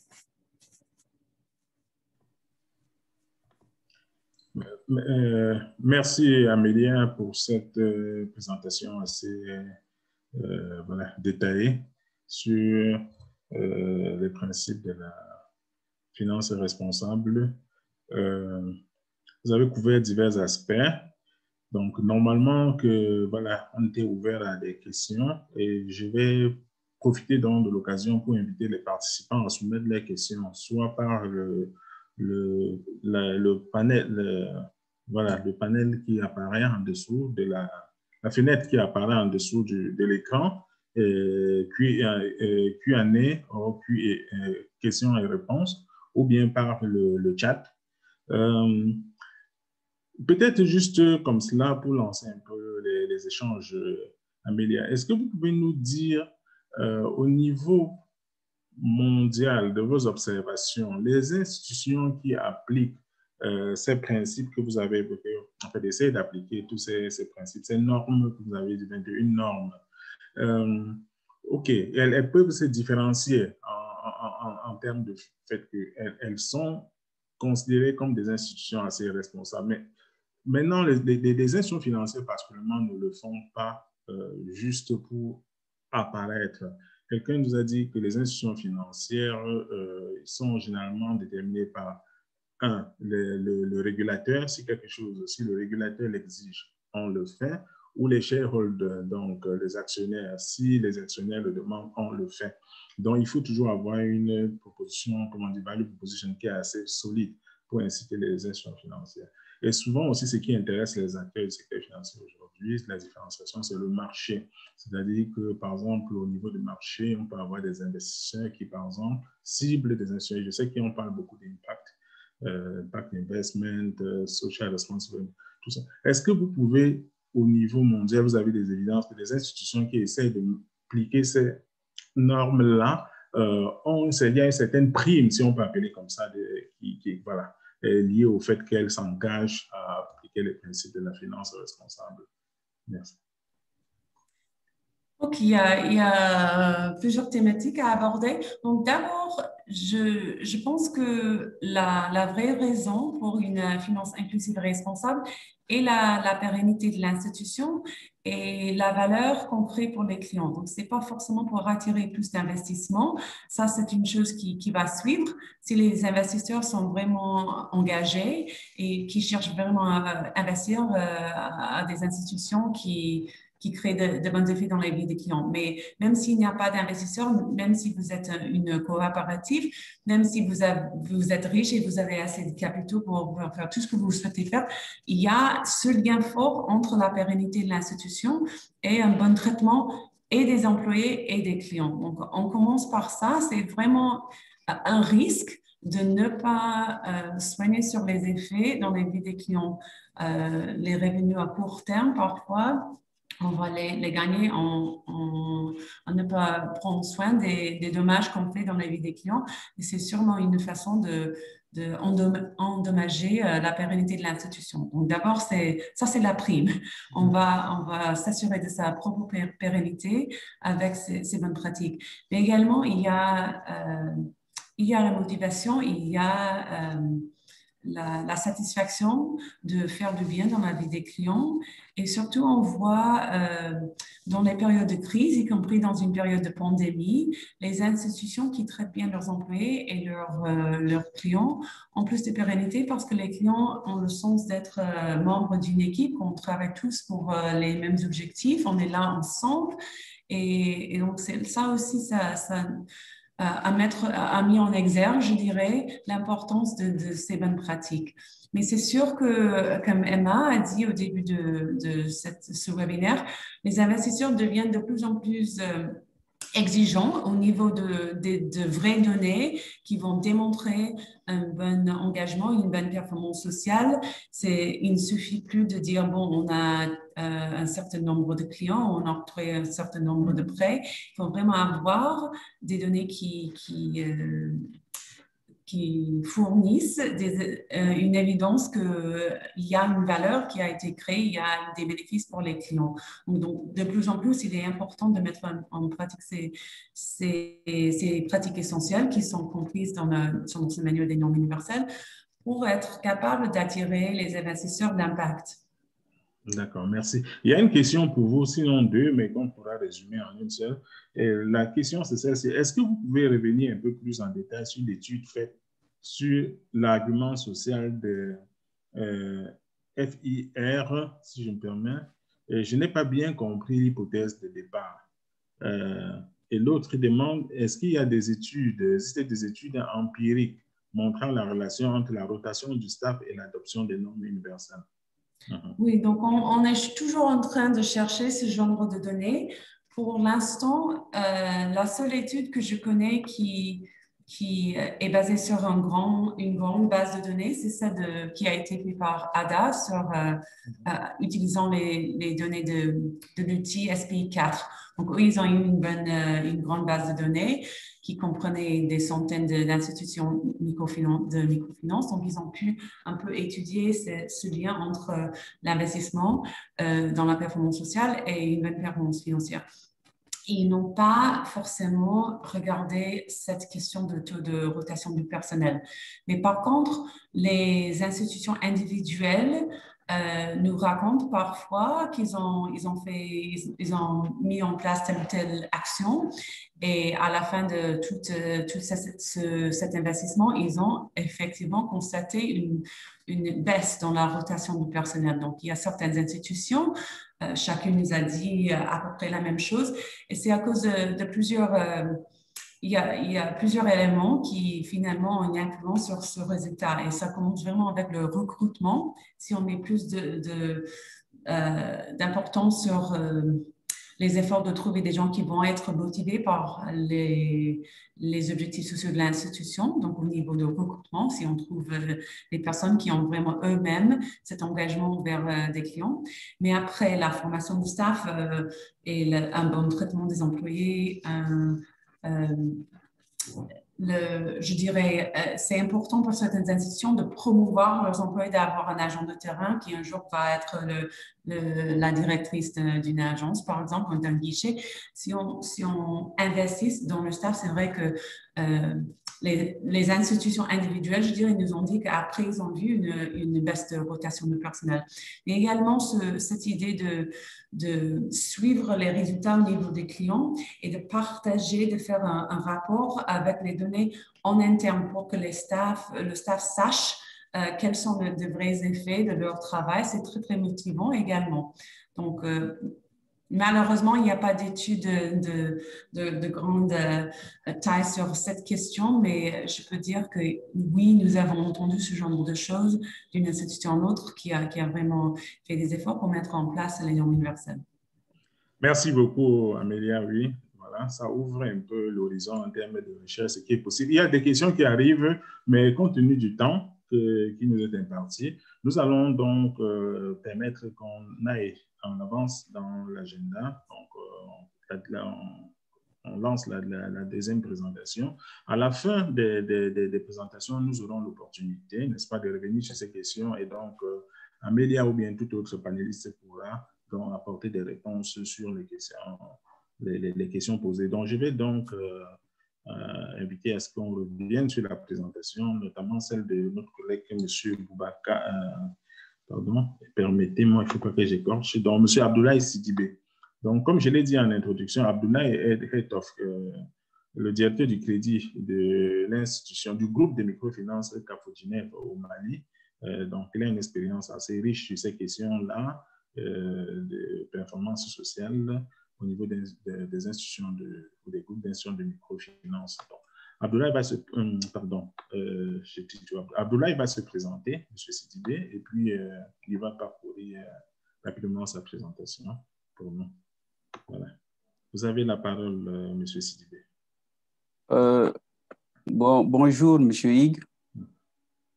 Merci Amélia pour cette présentation assez voilà, détaillée sur les principes de la finance responsable. Vous avez couvert divers aspects. Donc, normalement, voilà, on était ouvert à des questions et je vais profiter donc de l'occasion pour inviter les participants à soumettre leurs questions, soit par le panel, voilà, le panel qui apparaît en dessous de la fenêtre qui apparaît en dessous de l'écran, Q&A, questions et réponses, ou bien par le chat. Peut-être juste comme cela pour lancer un peu les échanges, Amélia. Est-ce que vous pouvez nous dire au niveau mondial de vos observations, les institutions qui appliquent ces principes que vous avez évoqués, en fait, essayez d'appliquer tous ces principes, ces normes que vous avez dit, 21 normes. OK, elles peuvent se différencier en termes de fait qu'elles sont considérées comme des institutions assez responsables. Mais maintenant, les institutions financières particulièrement ne le font pas juste pour apparaître. Quelqu'un nous a dit que les institutions financières sont généralement déterminées par le régulateur, si quelque chose, si le régulateur l'exige, on le fait, ou les shareholders, donc les actionnaires, si les actionnaires le demandent, on le fait. Donc, il faut toujours avoir une proposition, comment dire, value proposition qui est assez solide pour inciter les institutions financières. Et souvent aussi, ce qui intéresse les acteurs du secteur financier aujourd'hui, la différenciation, c'est le marché. C'est-à-dire que, par exemple, au niveau du marché, on peut avoir des investisseurs qui, par exemple, ciblent des institutions. Je sais qu'on parle beaucoup d'impact, impact investment, social responsibility, tout ça. Est-ce que vous pouvez, au niveau mondial, vous avez des évidences que les institutions qui essaient d'appliquer ces normes-là il y a une certaine prime, si on peut appeler comme ça, voilà, liée au fait qu'elles s'engagent à appliquer les principes de la finance responsable. Merci. Donc, il y a plusieurs thématiques à aborder. Donc, d'abord, je pense que la vraie raison pour une finance inclusive et responsable est la pérennité de l'institution et la valeur qu'on crée pour les clients. Donc, c'est pas forcément pour attirer plus d'investissements. Ça, c'est une chose qui va suivre. Si les investisseurs sont vraiment engagés et qui cherchent vraiment à investir à des institutions qui créent de bons effets dans la vie des clients. Mais même s'il n'y a pas d'investisseurs, même si vous êtes une coopérative, même si vous êtes riche et vous avez assez de capitaux pour faire tout ce que vous souhaitez faire, il y a ce lien fort entre la pérennité de l'institution et un bon traitement et des employés et des clients. Donc, on commence par ça. C'est vraiment un risque de ne pas soigner sur les effets dans les vies des clients les revenus à court terme, parfois, on va les gagner en ne pas prendre soin des dommages qu'on fait dans la vie des clients. Et c'est sûrement une façon d'endommager la pérennité de l'institution. Donc d'abord, c'est la prime. On va s'assurer de sa propre pérennité avec ces bonnes pratiques. Mais également, il y a la motivation, il y a la satisfaction de faire du bien dans la vie des clients. Et surtout, on voit dans les périodes de crise, y compris dans une période de pandémie, les institutions qui traitent bien leurs employés et leurs clients ont plus de pérennité parce que les clients ont le sens d'être membres d'une équipe, on travaille tous pour les mêmes objectifs, on est là ensemble. Et donc, ça aussi, ça a mis en exergue, je dirais, l'importance de ces bonnes pratiques. Mais c'est sûr que, comme Emma a dit au début de ce webinaire, les investisseurs deviennent de plus en plus exigeants au niveau de vraies données qui vont démontrer un bon engagement, une bonne performance sociale. Il ne suffit plus de dire, bon, on a un certain nombre de clients, on octroie un certain nombre de prêts. Il faut vraiment avoir des données qui fournissent une évidence qu'il y a une valeur qui a été créée, il y a des bénéfices pour les clients. Donc, de plus en plus, il est important de mettre en pratique ces pratiques essentielles qui sont comprises dans ce manuel des normes universelles pour être capable d'attirer les investisseurs d'impact. D'accord, merci. Il y a une question pour vous, sinon deux, mais qu'on pourra résumer en une seule. Et la question, c'est celle-ci. Est-ce que vous pouvez revenir un peu plus en détail sur l'étude faite sur l'argument social de FIR, si je me permets? Et je n'ai pas bien compris l'hypothèse de départ. Et l'autre demande, est-ce qu'il y a des études empiriques montrant la relation entre la rotation du staff et l'adoption des normes universelles? Oui, donc on est toujours en train de chercher ce genre de données. Pour l'instant, la seule étude que je connais qui est basée sur une grande base de données, c'est celle qui a été faite par ADA utilisant les données de l'outil SPI4. Donc, eux, ils ont eu une grande base de données qui comprenait des centaines d'institutions de microfinance. Donc, ils ont pu un peu étudier ce lien entre l'investissement dans la performance sociale et une bonne performance financière. Ils n'ont pas forcément regardé cette question de taux de rotation du personnel. Mais par contre, les institutions individuelles nous racontent parfois qu'ils ont mis en place telle ou telle action et à la fin de tout cet investissement, ils ont effectivement constaté une baisse dans la rotation du personnel. Donc, il y a certaines institutions, chacune nous a dit à peu près la même chose et c'est à cause de plusieurs... Il y a plusieurs éléments qui finalement ont une influence sur ce résultat et ça commence vraiment avec le recrutement. Si on met plus d'importance sur les efforts de trouver des gens qui vont être motivés par les objectifs sociaux de l'institution, donc au niveau de recrutement, si on trouve des personnes qui ont vraiment eux-mêmes cet engagement vers des clients. Mais après, la formation du staff et un bon traitement des employés, je dirais, c'est important pour certaines institutions de promouvoir leurs employés d'avoir un agent de terrain qui un jour va être la directrice d'une agence, par exemple, ou d'un guichet. Si on investit dans le staff, c'est vrai que les institutions individuelles, je dirais, nous ont dit qu'après, ils ont vu une baisse de rotation de personnel. Mais également, cette idée de suivre les résultats au niveau des clients et de partager, de faire un rapport avec les données en interne pour que le staff sache quels sont de vrais effets de leur travail. C'est très, très motivant également. Donc, malheureusement, il n'y a pas d'études de grande taille sur cette question, mais je peux dire que oui, nous avons entendu ce genre de choses d'une institution à l'autre qui a vraiment fait des efforts pour mettre en place les normes universelles. Merci beaucoup, Amélia. Oui, voilà, ça ouvre un peu l'horizon en termes de recherche, ce qui est possible. Il y a des questions qui arrivent, mais compte tenu du temps, qui nous est impartie. Nous allons donc permettre qu'on aille en avance dans l'agenda. Donc, on lance la deuxième présentation. À la fin des présentations, nous aurons l'opportunité, n'est-ce pas, de revenir sur ces questions et donc Amélia ou bien tout autre panéliste pourra donc apporter des réponses sur les questions posées. Donc, je vais donc inviter à ce qu'on revienne sur la présentation, notamment celle de notre collègue M. Boubacar, pardon, permettez-moi, il ne faut pas que j'écorche, donc M. Abdoulaye Sidibé. Donc, comme je l'ai dit en introduction, Abdoulaye est le directeur du crédit de l'institution, du groupe de microfinance Kafodinef au Mali. Donc, il a une expérience assez riche sur ces questions-là de performance sociale au niveau des institutions ou des groupes d'institutions de microfinance. Donc, Abdoulaye va Abdoulaye va se présenter, M. Sidibé, et puis il va parcourir rapidement sa présentation pour nous. Voilà. Vous avez la parole, M. Sidibé. Bonjour, M. Hig.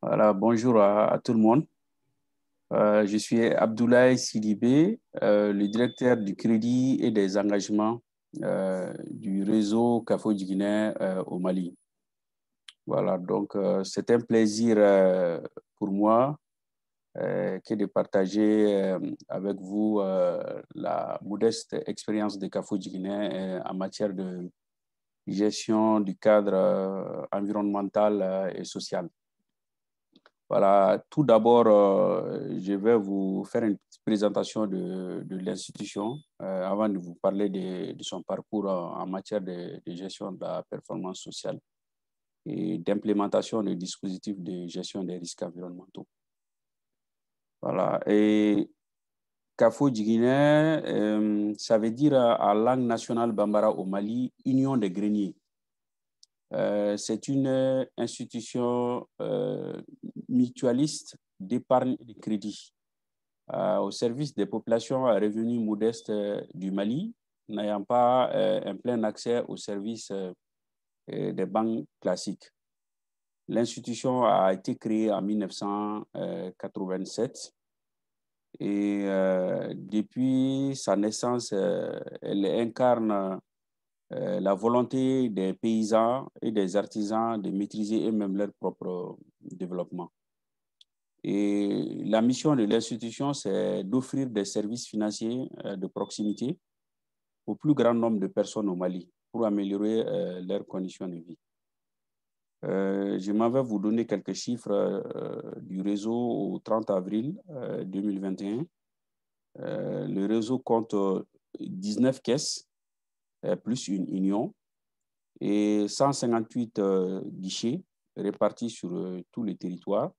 Voilà, bonjour à tout le monde. Je suis Abdoulaye Sidibé, le directeur du crédit et des engagements du réseau Kafodjiguinais au Mali. Voilà, donc c'est un plaisir pour moi que de partager avec vous la modeste expérience de Kafodjiguinais en matière de gestion du cadre environnemental et social. Voilà, tout d'abord, je vais vous faire une petite présentation de l'institution avant de vous parler de son parcours en matière de gestion de la performance sociale et d'implémentation des dispositifs de gestion des risques environnementaux. Voilà, et Kafodjiguinais, ça veut dire en langue nationale bambara au Mali, Union des greniers. C'est une institution mutualiste d'épargne et de crédit au service des populations à revenus modestes du Mali, n'ayant pas un plein accès aux services des banques classiques. L'institution a été créée en 1987 et depuis sa naissance, elle incarne la volonté des paysans et des artisans de maîtriser eux-mêmes leur propre développement. Et la mission de l'institution, c'est d'offrir des services financiers de proximité au plus grand nombre de personnes au Mali pour améliorer leurs conditions de vie. Je m'en vais vous donner quelques chiffres du réseau au 30 avril 2021. Le réseau compte 19 caisses, plus une union, et 158 guichets répartis sur tous les territoires,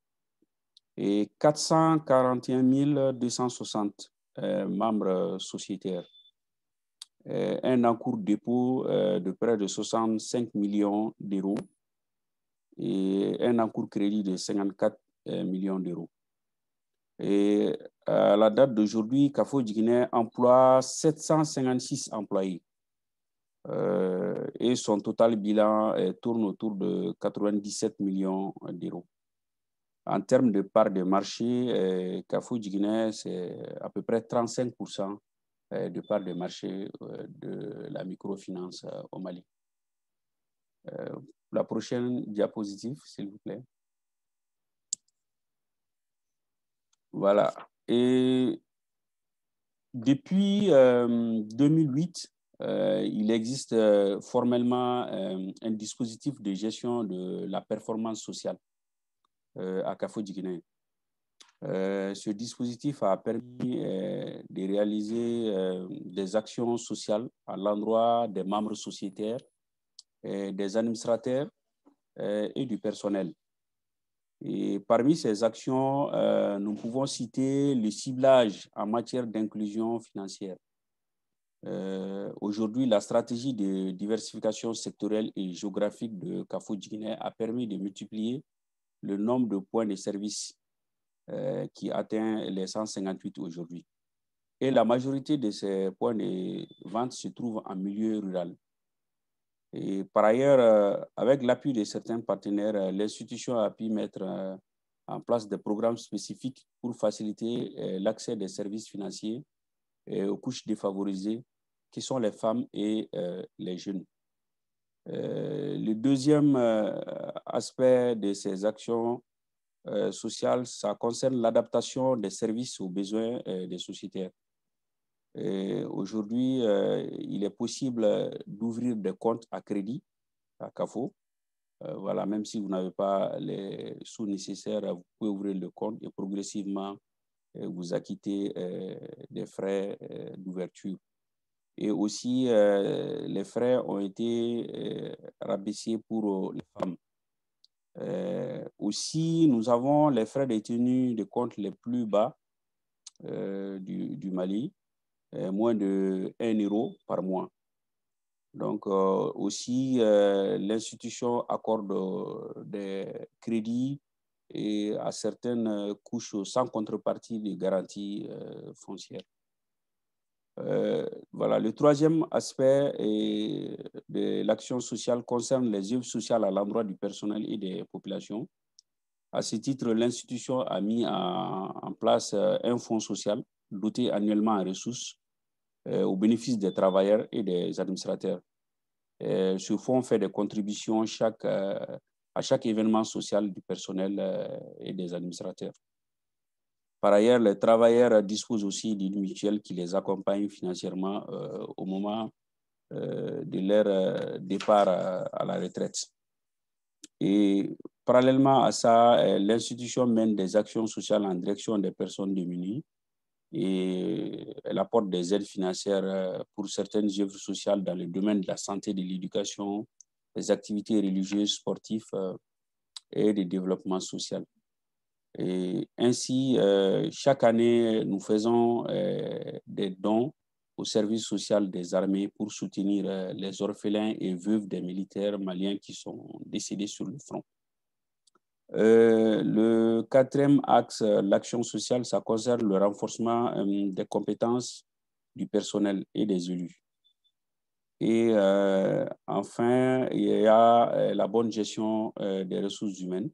et 441 260 membres sociétaires. Un encours dépôt de près de 65 millions d'euros et un encours crédit de 54 millions d'euros. Et à la date d'aujourd'hui, Kafodjiguinais emploie 756 employés. Et son total bilan tourne autour de 97 millions d'euros. En termes de part de marché, Kafodjiguinais, c'est à peu près 35% de part de marché de la microfinance au Mali. La prochaine diapositive, s'il vous plaît. Voilà. Et depuis 2008, il existe formellement un dispositif de gestion de la performance sociale à Kafodjiguinais. Ce dispositif a permis de réaliser des actions sociales à l'endroit des membres sociétaires, des administrateurs et du personnel. Et parmi ces actions, nous pouvons citer le ciblage en matière d'inclusion financière. Aujourd'hui, la stratégie de diversification sectorielle et géographique de Kafodjiguinais a permis de multiplier le nombre de points de service qui atteint les 158 aujourd'hui. Et la majorité de ces points de vente se trouvent en milieu rural. Et par ailleurs, avec l'appui de certains partenaires, l'institution a pu mettre en place des programmes spécifiques pour faciliter l'accès des services financiers aux couches défavorisées, qui sont les femmes et les jeunes. Le deuxième aspect de ces actions sociales, ça concerne l'adaptation des services aux besoins des sociétaires. Aujourd'hui, il est possible d'ouvrir des comptes à crédit à CAFO. Voilà, même si vous n'avez pas les sous nécessaires, vous pouvez ouvrir le compte et progressivement vous acquitter des frais d'ouverture. Et aussi, les frais ont été rabaissés pour les femmes. Aussi, nous avons les frais de tenue de compte les plus bas du Mali, moins de 1 euro par mois. Donc, aussi, l'institution accorde des crédits et à certaines couches sans contrepartie de garantie foncière. Voilà. Le troisième aspect de l'action sociale concerne les œuvres sociales à l'endroit du personnel et des populations. À ce titre, l'institution a mis en place un fonds social doté annuellement en ressources au bénéfice des travailleurs et des administrateurs. Ce fonds fait des contributions à chaque événement social du personnel et des administrateurs. Par ailleurs, les travailleurs disposent aussi d'une mutuelle qui les accompagne financièrement au moment de leur départ à la retraite. Et parallèlement à ça, l'institution mène des actions sociales en direction des personnes démunies et elle apporte des aides financières pour certaines œuvres sociales dans le domaine de la santé, de l'éducation, des activités religieuses, sportives et du développement social. Et ainsi, chaque année, nous faisons des dons au service social des armées pour soutenir les orphelins et veuves des militaires maliens qui sont décédés sur le front. Le quatrième axe, l'action sociale, ça concerne le renforcement des compétences du personnel et des élus. Et enfin, il y a la bonne gestion des ressources humaines.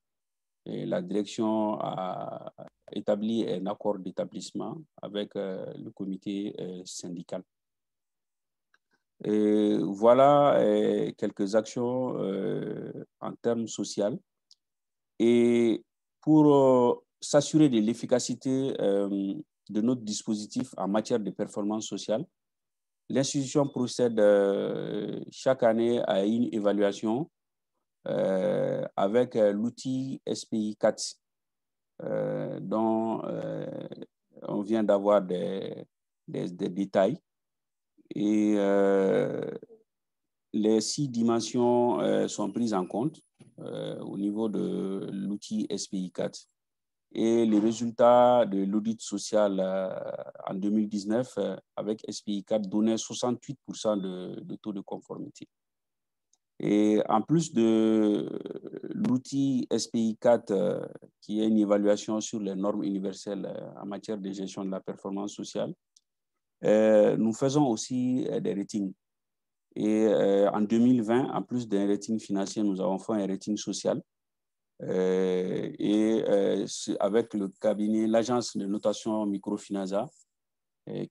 Et la direction a établi un accord d'établissement avec le comité syndical. Et voilà quelques actions en termes sociaux. Et pour s'assurer de l'efficacité de notre dispositif en matière de performance sociale, l'institution procède chaque année à une évaluation avec l'outil SPI 4 dont on vient d'avoir des détails. Et les 6 dimensions sont prises en compte au niveau de l'outil SPI 4. Et les résultats de l'audit social en 2019 avec SPI 4 donnaient 68% de taux de conformité. Et en plus de l'outil SPI 4, qui est une évaluation sur les normes universelles en matière de gestion de la performance sociale, nous faisons aussi des ratings. Et en 2020, en plus d'un rating financier, nous avons fait un rating social. Avec le cabinet, l'agence de notation Microfinanza,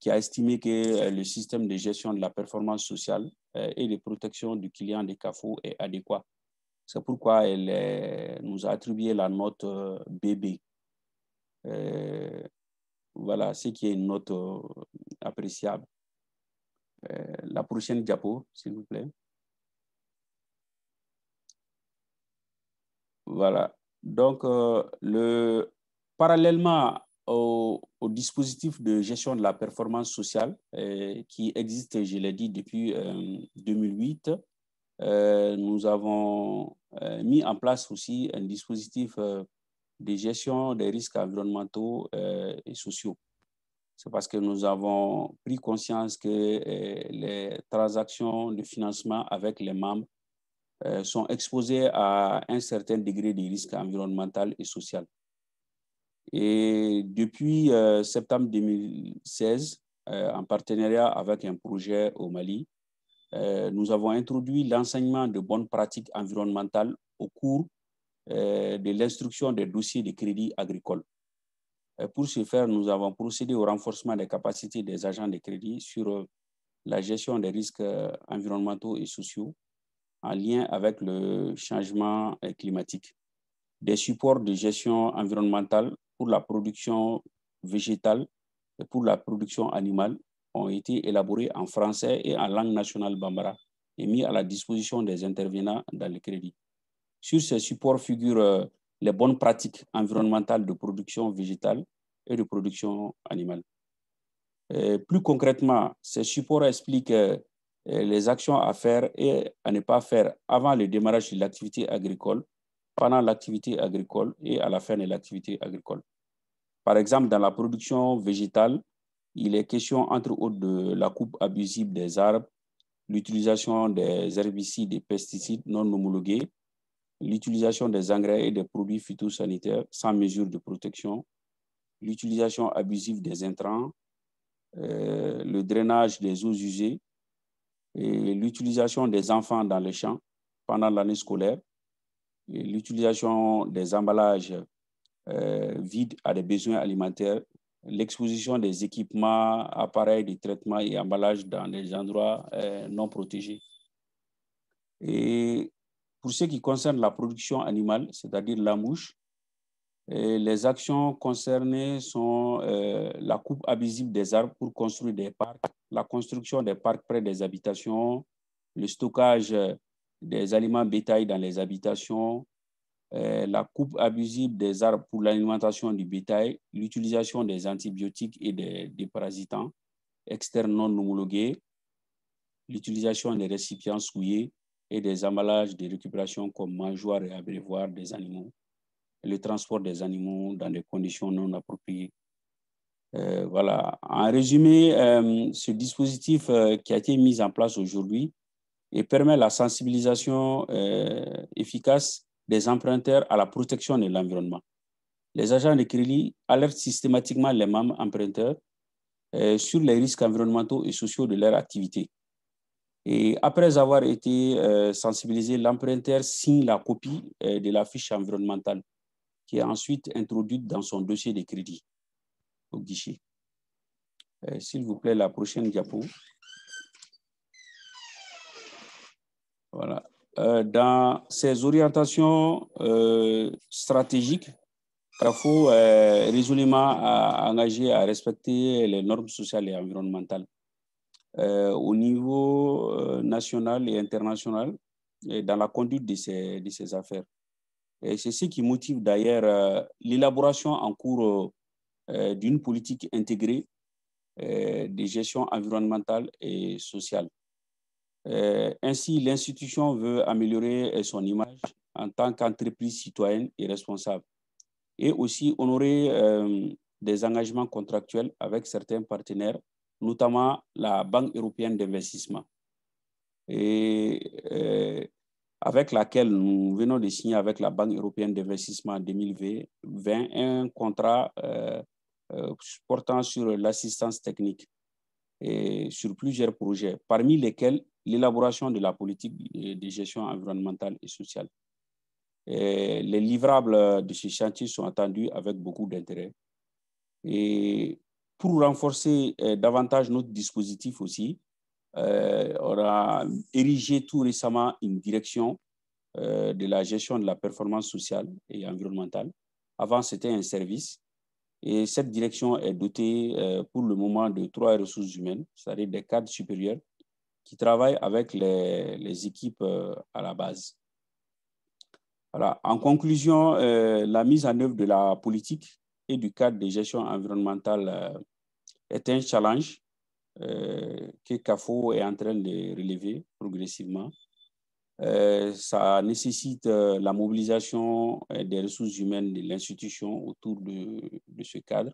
qui a estimé que le système de gestion de la performance sociale et de protection du client de CAFO est adéquat. C'est pourquoi elle nous a attribué la note BB. Voilà, ce qui est une note appréciable. La prochaine diapo, s'il vous plaît. Voilà. Donc, parallèlement au dispositif de gestion de la performance sociale qui existe, je l'ai dit, depuis 2008, nous avons mis en place aussi un dispositif de gestion des risques environnementaux et sociaux. C'est parce que nous avons pris conscience que les transactions de financement avec les membres sont exposés à un certain degré de risque environnemental et social. Et depuis septembre 2016, en partenariat avec un projet au Mali, nous avons introduit l'enseignement de bonnes pratiques environnementales au cours de l'instruction des dossiers de crédit agricole. Pour ce faire, nous avons procédé au renforcement des capacités des agents de crédit sur la gestion des risques environnementaux et sociaux en lien avec le changement climatique. Des supports de gestion environnementale pour la production végétale et pour la production animale ont été élaborés en français et en langue nationale bambara et mis à la disposition des intervenants dans le crédit. Sur ces supports figurent les bonnes pratiques environnementales de production végétale et de production animale. Plus concrètement, ces supports expliquent les actions à faire et à ne pas faire avant le démarrage de l'activité agricole, pendant l'activité agricole et à la fin de l'activité agricole. Par exemple, dans la production végétale, il est question entre autres de la coupe abusive des arbres, l'utilisation des herbicides et pesticides non homologués, l'utilisation des engrais et des produits phytosanitaires sans mesure de protection, l'utilisation abusive des intrants, le drainage des eaux usées et l'utilisation des enfants dans les champs pendant l'année scolaire, l'utilisation des emballages vides à des besoins alimentaires, l'exposition des équipements, appareils de traitement et emballages dans des endroits non protégés. Et pour ce qui concerne la production animale, c'est-à-dire la mouche, les actions concernées sont la coupe abusive des arbres pour construire des parcs, la construction des parcs près des habitations, le stockage des aliments bétail dans les habitations, la coupe abusive des arbres pour l'alimentation du bétail, l'utilisation des antibiotiques et des parasitants externes non homologués, l'utilisation des récipients souillés et des emballages de récupération comme mangeoires et abreuvoirs des animaux, le transport des animaux dans des conditions non appropriées. Voilà. En résumé, ce dispositif qui a été mis en place aujourd'hui et permet la sensibilisation efficace des emprunteurs à la protection de l'environnement. Les agents de crédit alertent systématiquement les membres emprunteurs sur les risques environnementaux et sociaux de leur activité. Et après avoir été sensibilisé, l'emprunteur signe la copie de la fiche environnementale qui est ensuite introduite dans son dossier de crédit au guichet. S'il vous plaît, la prochaine diapo. Voilà. Dans ces orientations stratégiques, CAFO est résolument engagé à respecter les normes sociales et environnementales au niveau national et international et dans la conduite de ces affaires. Et c'est ce qui motive d'ailleurs l'élaboration en cours d'une politique intégrée de gestion environnementale et sociale. Ainsi, l'institution veut améliorer son image en tant qu'entreprise citoyenne et responsable et aussi honorer des engagements contractuels avec certains partenaires, notamment la Banque européenne d'investissement, et avec laquelle nous venons de signer avec la Banque européenne d'investissement en 2020 un contrat portant sur l'assistance technique et sur plusieurs projets, parmi lesquels l'élaboration de la politique de gestion environnementale et sociale. Et les livrables de ce chantier sont attendus avec beaucoup d'intérêt. Et pour renforcer davantage notre dispositif aussi, on a érigé tout récemment une direction de la gestion de la performance sociale et environnementale. Avant, c'était un service. Et cette direction est dotée pour le moment de 3 ressources humaines, c'est-à-dire des cadres supérieurs qui travaillent avec les équipes à la base. Voilà. En conclusion, la mise en œuvre de la politique et du cadre de gestion environnementale est un challenge que CAFO est en train de relever progressivement. Ça nécessite la mobilisation des ressources humaines de l'institution autour de ce cadre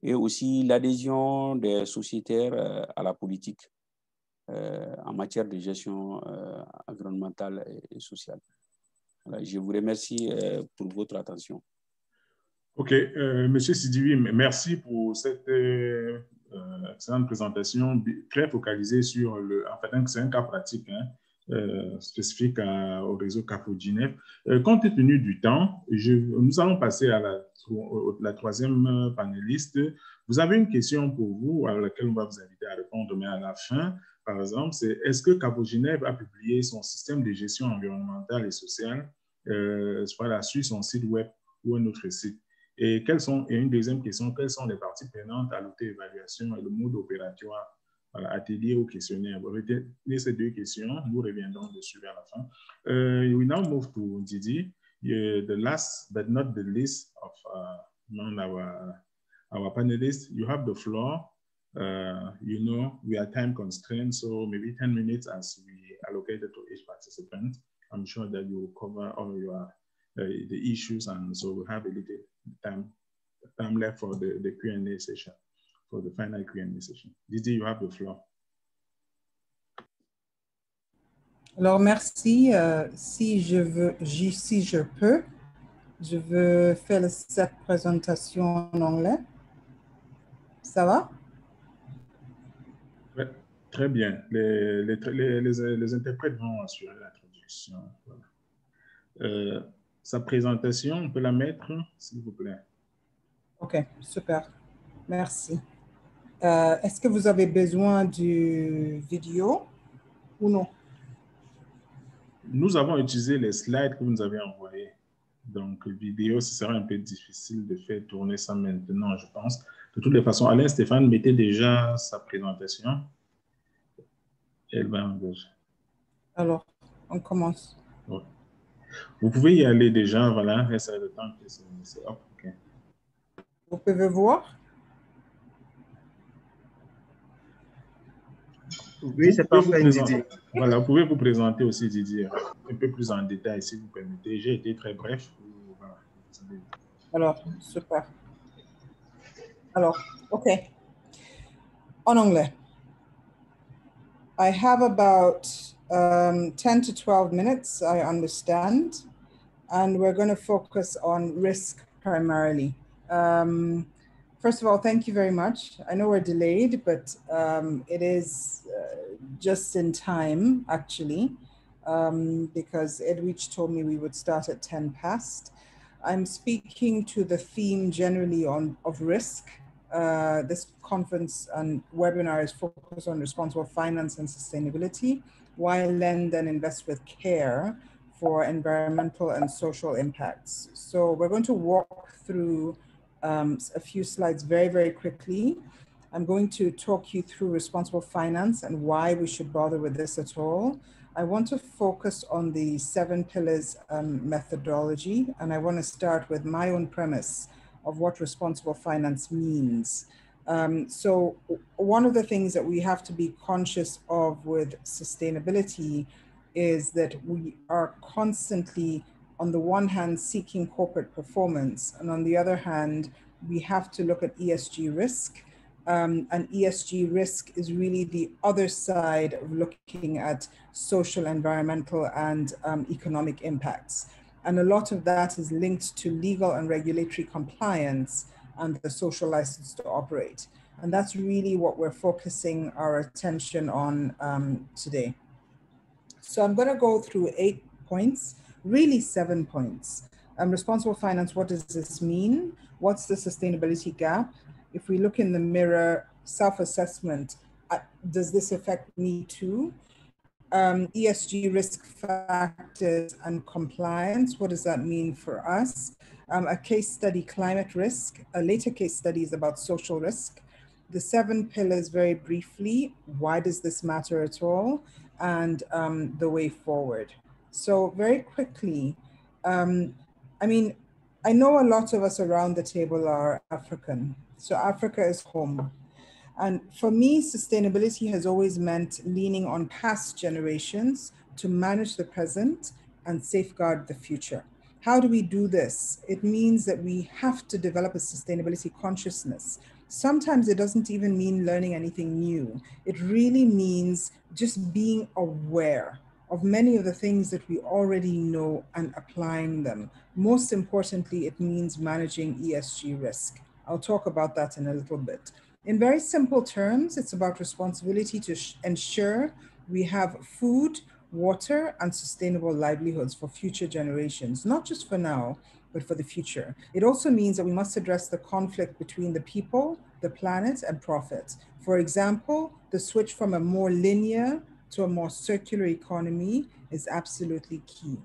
et aussi l'adhésion des sociétaires à la politique en matière de gestion environnementale et sociale. Voilà, je vous remercie pour votre attention. OK. Monsieur Sidiwi, merci pour cette excellente présentation très focalisée sur en fait, c'est un cas pratique. Hein. spécifique au réseau CAFOGINEF. Compte tenu du temps, nous allons passer à la troisième panéliste. Vous avez une question pour vous à laquelle on va vous inviter à répondre, mais à la fin, par exemple, c'est est-ce que CAFOGINEF a publié son système de gestion environnementale et sociale voilà, sur son site web ou un autre site? Et une deuxième question, quelles sont les parties prenantes à l'auto-évaluation et le mode opératoire? Voilà, atelier ou questionnaire. Vous retenez ces deux questions, nous reviendrons dessus vers la fin. We now move to Didi. The last but not the least of among our panelists. You have the floor. You know, we are time constrained, so maybe 10 minutes as we allocated to each participant. I'm sure that you will cover all your the issues, and so we have a little time left for the Q&A session. For the final Q&A session. Didi, you have the floor. Alors, merci. Si je peux, je veux faire cette présentation en anglais. Ça va? Ouais, très bien. Les interprètes vont assurer la traduction. Voilà. Sa présentation, on peut la mettre, s'il vous plaît. OK, super. Merci. Est-ce que vous avez besoin du vidéo ou non? Nous avons utilisé les slides que vous nous avez envoyés. Donc, vidéo, ce sera un peu difficile de faire tourner ça maintenant, je pense. De toutes les façons, Alain Stéphane mettait déjà sa présentation. Elle va engager. Alors, on commence. Ouais. Vous pouvez y aller déjà, voilà. Reste le temps que c'est hop, OK. Vous pouvez voir? Oui, c'est parfait, Didier. Voilà, vous pouvez vous présenter aussi, Didier, un peu plus en détail, si vous permettez. J'ai été très bref. Voilà. Alors, super. Alors, OK. En anglais. I have about 10 to 12 minutes, I understand, and we're going to focus on risk primarily. First of all, thank you very much. I know we're delayed, but it is just in time, actually, because Edwidge told me we would start at 10 past. I'm speaking to the theme generally of risk. This conference and webinar is focused on responsible finance and sustainability, why lend and invest with care for environmental and social impacts. So we're going to walk through a few slides very, very quickly. I'm going to talk you through responsible finance and why we should bother with this at all. I want to focus on the 7 pillars methodology, and I want to start with my own premise of what responsible finance means. So one of the things that we have to be conscious of with sustainability is that we are constantly, on the one hand, seeking corporate performance, and on the other hand, we have to look at ESG risk. And ESG risk is really the other side of looking at social, environmental, and economic impacts. And a lot of that is linked to legal and regulatory compliance and the social license to operate. And that's really what we're focusing our attention on today. So I'm going to go through 8 points, really 7 points. Responsible finance, what does this mean? What's the sustainability gap? If we look in the mirror, self-assessment, does this affect me too? ESG risk factors and compliance, what does that mean for us? A case study, climate risk. A later case study is about social risk. The 7 pillars, very briefly, why does this matter at all? And the way forward. So very quickly, I mean, I know a lot of us around the table are African. So Africa is home. And for me, sustainability has always meant leaning on past generations to manage the present and safeguard the future. How do we do this? It means that we have to develop a sustainability consciousness. Sometimes it doesn't even mean learning anything new. It really means just being aware of many of the things that we already know and applying them. Most importantly, it means managing ESG risk. I'll talk about that in a little bit. In very simple terms, it's about responsibility to ensure we have food, water, and sustainable livelihoods for future generations, not just for now, but for the future. It also means that we must address the conflict between the people, the planet, and profit. For example, the switch from a more linear to a more circular economy is absolutely key.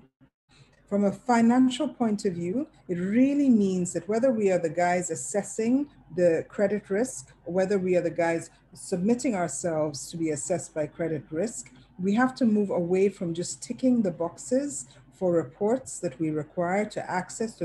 From a financial point of view, it really means that whether we are the guys assessing the credit risk, or whether we are the guys submitting ourselves to be assessed by credit risk, we have to move away from just ticking the boxes for reports that we require to access,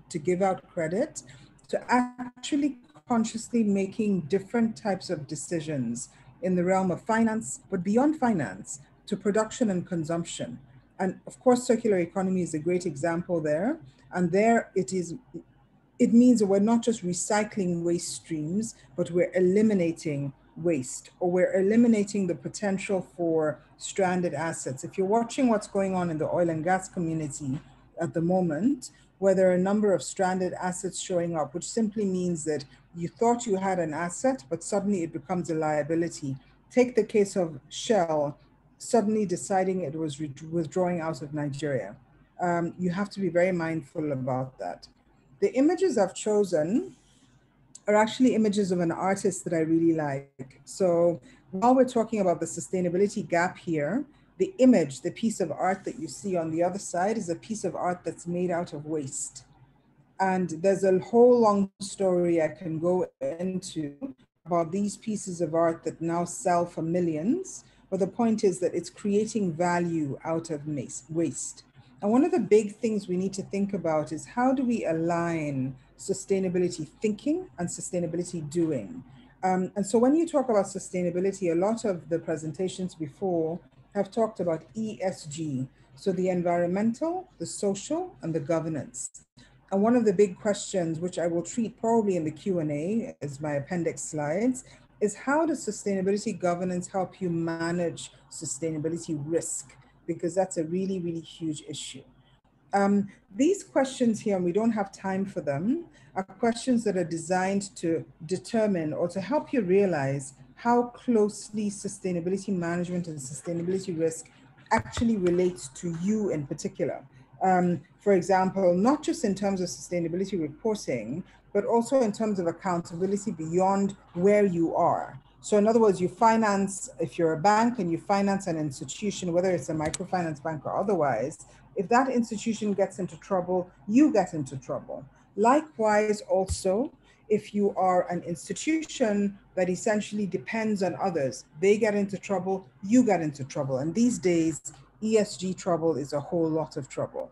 to give out credit, to actually consciously making different types of decisions in the realm of finance, but beyond finance, to production and consumption. And of course, circular economy is a great example there. And there it means that we're not just recycling waste streams, but we're eliminating waste, or we're eliminating the potential for stranded assets. If you're watching what's going on in the oil and gas community at the moment, where there are a number of stranded assets showing up, which simply means that you thought you had an asset, but suddenly it becomes a liability. Take the case of Shell suddenly deciding it was withdrawing out of Nigeria. You have to be very mindful about that. The images I've chosen are actually images of an artist that I really like. So while we're talking about the sustainability gap here, the image, the piece of art that you see on the other side is a piece of art that's made out of waste. And there's a whole long story I can go into about these pieces of art that now sell for millions. But the point is that it's creating value out of waste. And one of the big things we need to think about is how do we align sustainability thinking and sustainability doing? And so when you talk about sustainability, a lot of the presentations before have talked about ESG. So the environmental, the social, and the governance. And one of the big questions, which I will treat probably in the Q&A as my appendix slides, is how does sustainability governance help you manage sustainability risk? Because that's a really, really huge issue. These questions here, and we don't have time for them, are questions that are designed to determine or to help you realize how closely sustainability management and sustainability risk actually relates to you in particular. For example, not just in terms of sustainability reporting, but also in terms of accountability beyond where you are. So in other words, you finance, if you're a bank and you finance an institution, whether it's a microfinance bank or otherwise, if that institution gets into trouble, you get into trouble. Likewise, also, if you are an institution that essentially depends on others, they get into trouble, you get into trouble. And these days, ESG trouble is a whole lot of trouble.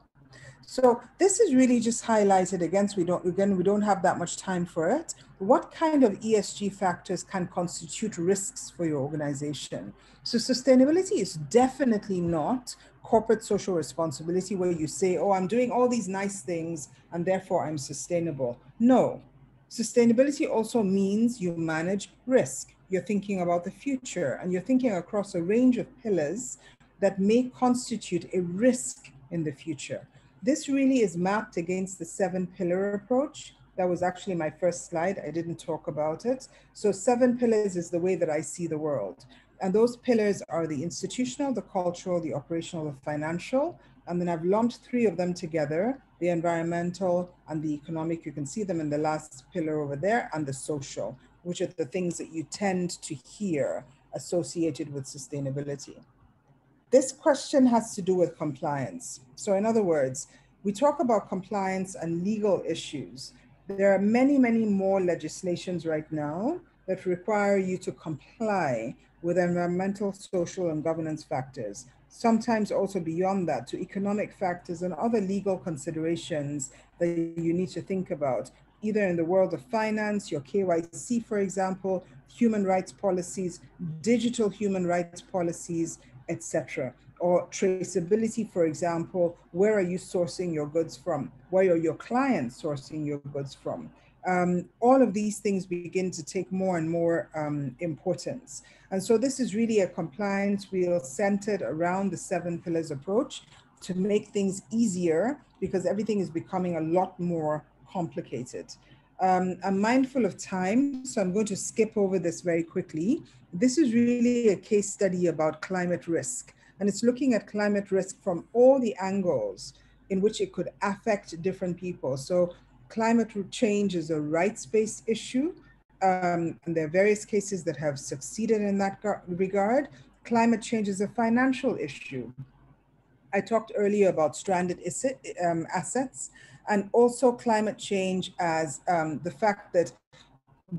So this is really just highlighted against, we don't have that much time for it. What kind of ESG factors can constitute risks for your organization? So sustainability is definitely not corporate social responsibility where you say, oh, I'm doing all these nice things and therefore I'm sustainable. No, sustainability also means you manage risk. You're thinking about the future and you're thinking across a range of pillars that may constitute a risk in the future. This really is mapped against the 7-pillar approach. That was actually my first slide. I didn't talk about it. So 7 pillars is the way that I see the world. And those pillars are the institutional, the cultural, the operational, the financial. And then I've lumped 3 of them together, the environmental and the economic. You can see them in the last pillar over there, and the social, which are the things that you tend to hear associated with sustainability. This question has to do with compliance. So in other words, we talk about compliance and legal issues. There are many, many more legislations right now that require you to comply with environmental, social, and governance factors. Sometimes also beyond that, to economic factors and other legal considerations that you need to think about, either in the world of finance, your KYC, for example, human rights policies, digital human rights policies, etc. Or traceability, for example, where are you sourcing your goods from? Where are your clients sourcing your goods from? All of these things begin to take more and more importance. And so this is really a compliance wheel centered around the 7 pillars approach to make things easier, because everything is becoming a lot more complicated. I'm mindful of time, so I'm going to skip over this very quickly. This is really a case study about climate risk. And it's looking at climate risk from all the angles in which it could affect different people. So climate change is a rights-based issue, and there are various cases that have succeeded in that regard. Climate change is a financial issue. I talked earlier about stranded assets, and also climate change as the fact that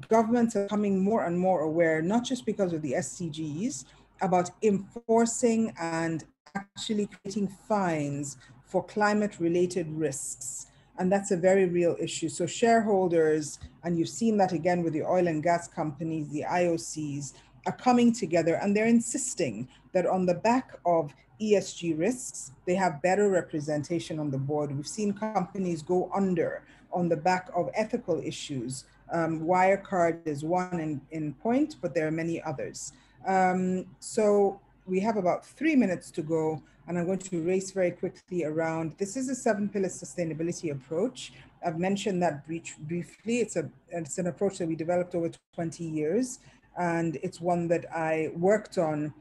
governments are becoming more and more aware, not just because of the SDGs, about enforcing and actually creating fines for climate-related risks. And that's a very real issue. So shareholders, and you've seen that again with the oil and gas companies, the IOCs, are coming together and they're insisting that on the back of ESG risks, they have better representation on the board. We've seen companies go under on the back of ethical issues. Wirecard is one in point, but there are many others. So we have about 3 minutes to go, and I'm going to race very quickly around. This is a 7-pillar sustainability approach. I've mentioned that briefly. It's an approach that we developed over 20 years, and it's one that I worked on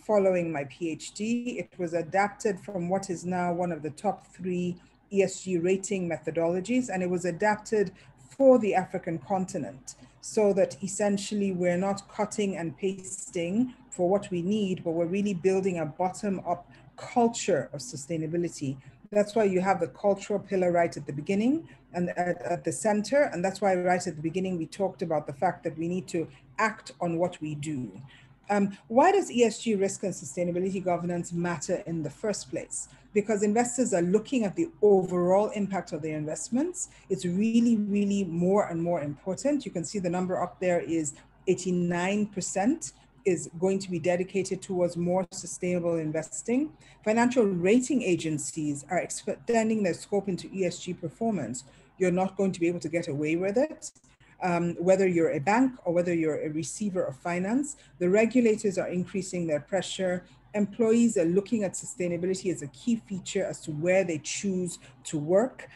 following my PhD. It was adapted from what is now one of the top 3 ESG rating methodologies, and it was adapted for the African continent, so that essentially we're not cutting and pasting for what we need, but we're really building a bottom-up culture of sustainability. That's why you have the cultural pillar right at the beginning and at the center, and that's why right at the beginning we talked about the fact that we need to act on what we do. Why does ESG risk and sustainability governance matter in the first place? Because investors are looking at the overall impact of their investments. It's really, really more and more important. You can see the number up there is 89% is going to be dedicated towards more sustainable investing. Financial rating agencies are extending their scope into ESG performance. You're not going to be able to get away with it. Whether you're a bank or whether you're a receiver of finance, the regulators are increasing their pressure. Employees are looking at sustainability as a key feature as to where they choose to work.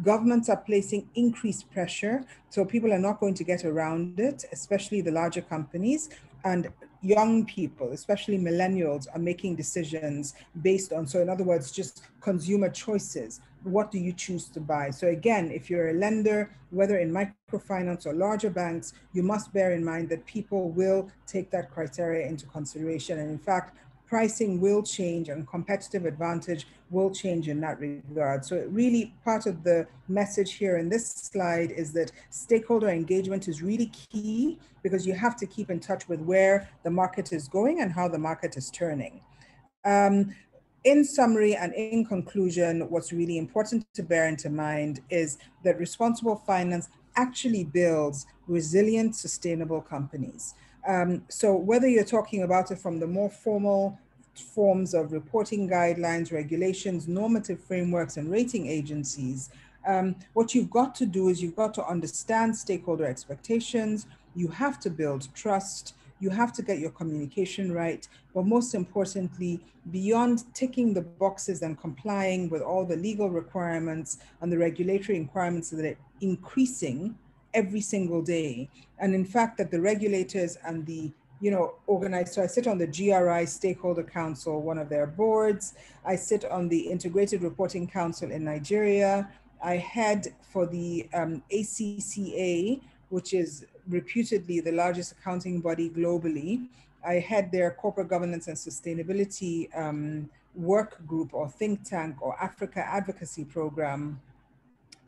Governments are placing increased pressure, so people are not going to get around it, especially the larger companies. And young people, especially millennials, are making decisions based on, so in other words, just consumer choices. What do you choose to buy? So again, if you're a lender, whether in microfinance or larger banks, you must bear in mind that people will take that criteria into consideration. And in fact, pricing will change and competitive advantage will change in that regard. So really part of the message here in this slide is that stakeholder engagement is really key, because you have to keep in touch with where the market is going and how the market is turning. In summary and in conclusion, what's really important to bear into mind is that responsible finance actually builds resilient, sustainable companies. So whether you're talking about it from the more formal forms of reporting guidelines, regulations, normative frameworks, and rating agencies, what you've got to do is you've got to understand stakeholder expectations. You have to build trust. You have to get your communication right. But most importantly, beyond ticking the boxes and complying with all the legal requirements and the regulatory requirements that are increasing every single day. And in fact, that the regulators and the organized, so I sit on the GRI Stakeholder Council, one of their boards. I sit on the Integrated Reporting Council in Nigeria. I head for the ACCA, which is reputedly the largest accounting body globally. I head their corporate governance and sustainability work group or think tank or Africa advocacy program.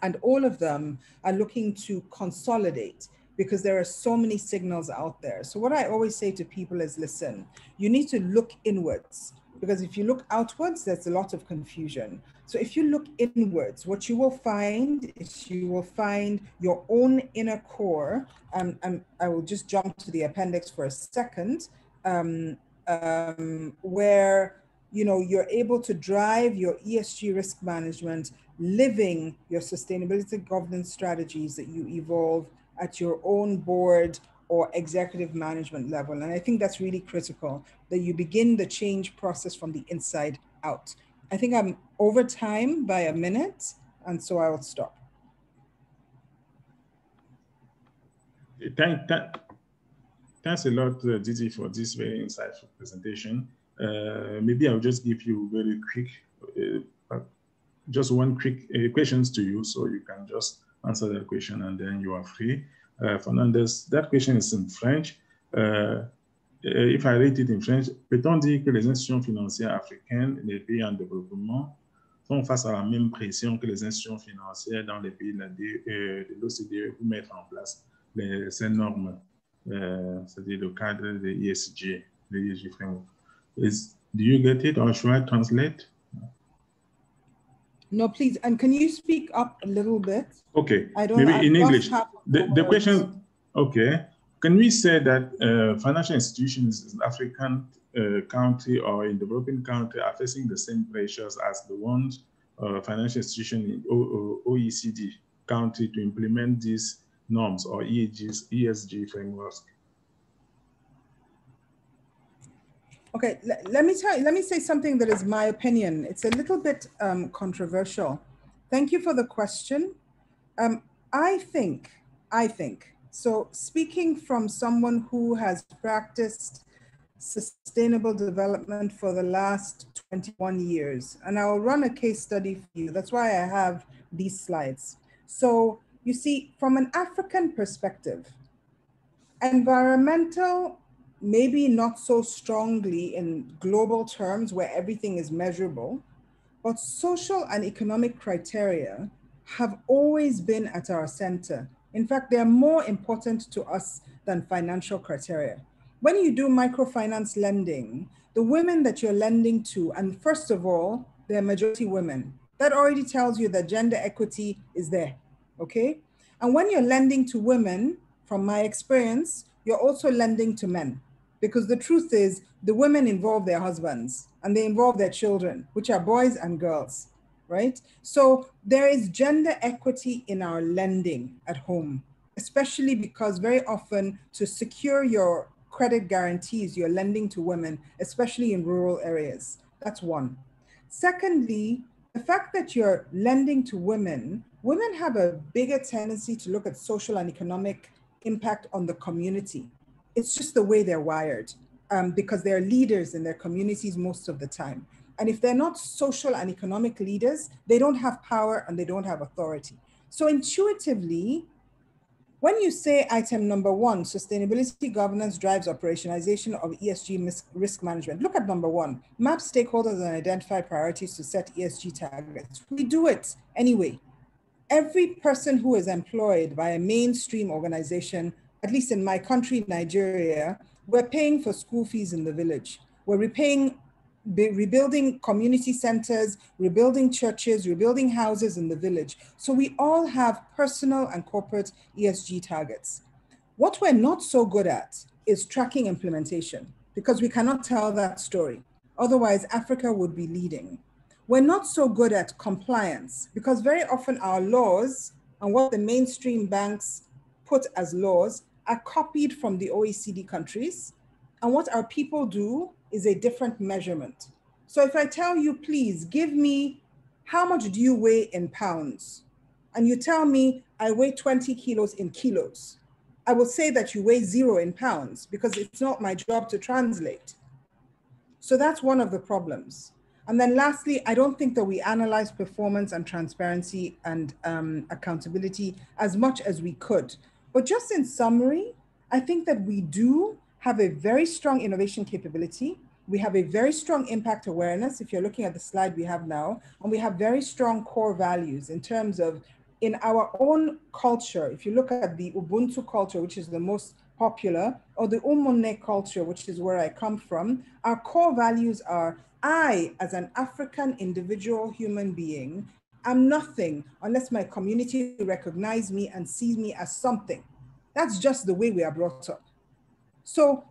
And all of them are looking to consolidate, because there are so many signals out there. So what I always say to people is, listen, you need to look inwards, because if you look outwards, there's a lot of confusion. So if you look inwards, what you will find is you will find your own inner core. And I will just jump to the appendix for a second, where you're able to drive your ESG risk management, living your sustainability governance strategies that you evolve at your own board or executive management level. And I think that's really critical, that you begin the change process from the inside out. I think I'm over time by a minute, and so I will stop. Thanks a lot, Didi, for this very insightful presentation. Maybe I'll just give you very quick, just one quick questions to you, so you can just answer that question and then you are free. Fernandez, that question is in French. If I read it in French, peut-on dire que les institutions financières africaines, les pays en développement, font face à la même pression que les institutions financières dans les pays de l'OCDE pour mettre en place ces normes, c'est-à-dire le cadre de l'ESG, the ESG framework? Do you get it, or should I translate? No, please. And can you speak up a little bit? Okay, maybe in English. The question, okay. Can we say that financial institutions in African country or in developing country are facing the same pressures as the ones financial institutions in OECD country to implement these norms or ESG frameworks? Okay, let me say something that is my opinion. It's a little bit controversial. Thank you for the question. I think, so speaking from someone who has practiced sustainable development for the last 21 years, and I'll run a case study for you. That's why I have these slides. So you see, from an African perspective, environmental, maybe not so strongly in global terms where everything is measurable, but social and economic criteria have always been at our center. In fact, they are more important to us than financial criteria. When you do microfinance lending, the women that you're lending to, and first of all, they're majority women. That already tells you that gender equity is there, okay? And when you're lending to women, from my experience, you're also lending to men. Because the truth is, the women involve their husbands and they involve their children, which are boys and girls, right? So there is gender equity in our lending at home, especially because very often to secure your credit guarantees, you're lending to women, especially in rural areas. That's one. Secondly, the fact that you're lending to women, women have a bigger tendency to look at social and economic impact on the community. It's just the way they're wired because they're leaders in their communities most of the time. And if they're not social and economic leaders, they don't have power and they don't have authority. So intuitively, when you say item number 1, sustainability governance drives operationalization of ESG risk management, look at number 1, map stakeholders and identify priorities to set ESG targets. We do it anyway. Every person who is employed by a mainstream organization, at least in my country, Nigeria, we're paying for school fees in the village. We're rebuilding community centers, rebuilding churches, rebuilding houses in the village. So we all have personal and corporate ESG targets. What we're not so good at is tracking implementation because we cannot tell that story. Otherwise, Africa would be leading. We're not so good at compliance because very often our laws and what the mainstream banks put as laws are copied from the OECD countries. And what our people do is a different measurement. So if I tell you, please give me, how much do you weigh in pounds? And you tell me I weigh 20 kilos in kilos. I will say that you weigh 0 in pounds because it's not my job to translate. So that's one of the problems. And then lastly, I don't think that we analyze performance and transparency and accountability as much as we could. But just in summary, I think that we do have a very strong innovation capability. We have a very strong impact awareness, if you're looking at the slide we have now, and we have very strong core values in terms of in our own culture. If you look at the Ubuntu culture, which is the most popular, or the Umunne culture, which is where I come from, our core values are, I, as an African individual human being, am nothing unless my community recognizes me and sees me as something. That's just the way we are brought up. So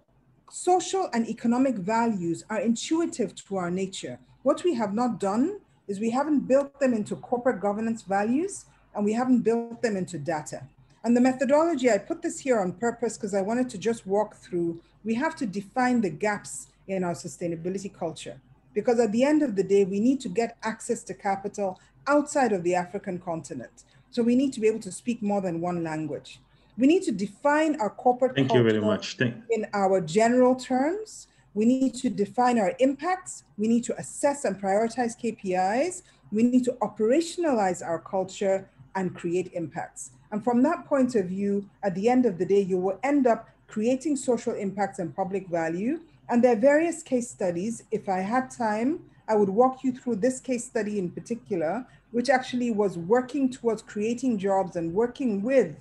social and economic values are intuitive to our nature. What we have not done is we haven't built them into corporate governance values and we haven't built them into data. And the methodology, I put this here on purpose because I wanted to just walk through, we have to define the gaps in our sustainability culture. Because at the end of the day, we need to get access to capital outside of the African continent. So we need to be able to speak more than one language. We need to define our corporate culture you very much. in our general terms. We need to define our impacts. We need to assess and prioritize KPIs. We need to operationalize our culture and create impacts. And from that point of view, at the end of the day, you will end up creating social impacts and public value. And there are various case studies. If I had time, I would walk you through this case study in particular, which actually was working towards creating jobs and working with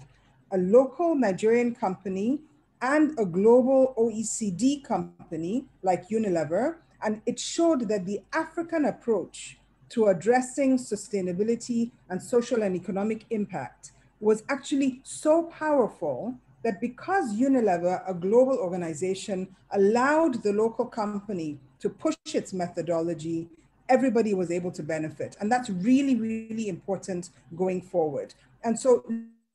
a local Nigerian company and a global OECD company like Unilever. And it showed that the African approach to addressing sustainability and social and economic impact was actually so powerful that because Unilever, a global organization, allowed the local company to push its methodology, everybody was able to benefit. And that's really, really important going forward. And so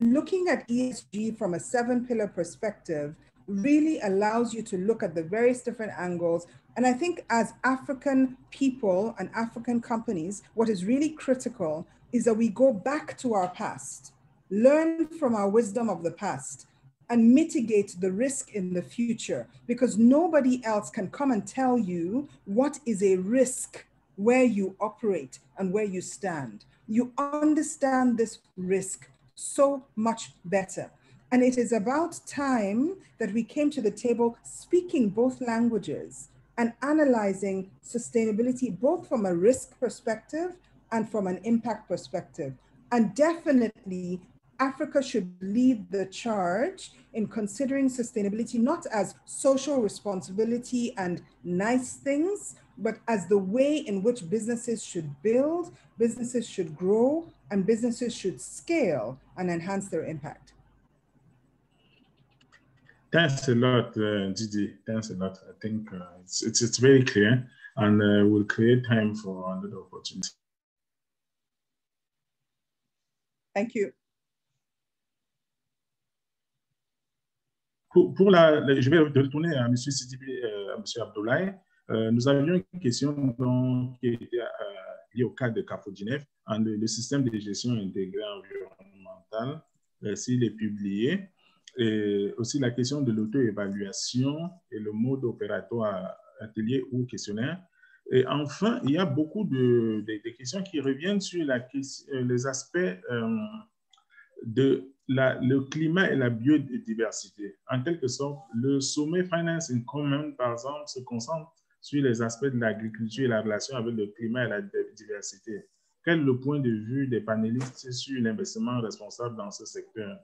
looking at ESG from a 7-pillar perspective really allows you to look at the various different angles. And I think as African people and African companies, what is really critical is that we go back to our past, learn from our wisdom of the past, and mitigate the risk in the future, because nobody else can come and tell you what is a risk where you operate and where you stand. You understand this risk so much better. And it is about time that we came to the table speaking both languages and analyzing sustainability, both from a risk perspective and from an impact perspective. And definitely, Africa should lead the charge in considering sustainability not as social responsibility and nice things, but as the way in which businesses should build, businesses should grow, and businesses should scale and enhance their impact. Thanks a lot, Gigi. Thanks a lot. I think it's very clear, and we'll create time for another opportunity. Thank you. Je vais retourner à M. Sidibé, à M. Abdoulaye. Nous avions une question qui était liée au cadre de CAFODINEF, le système de gestion intégrée environnementale, s'il est publié, et aussi la question de l'auto-évaluation et le mode opératoire atelier ou questionnaire. Et enfin, il y a beaucoup de questions qui reviennent sur les aspects de le climat et la biodiversité. En quelque sorte, le sommet Finance in Common, par exemple, se concentre sur les aspects de l'agriculture et la relation avec le climat et la biodiversité. Quel est le point de vue des panélistes sur l'investissement responsable dans ce secteur?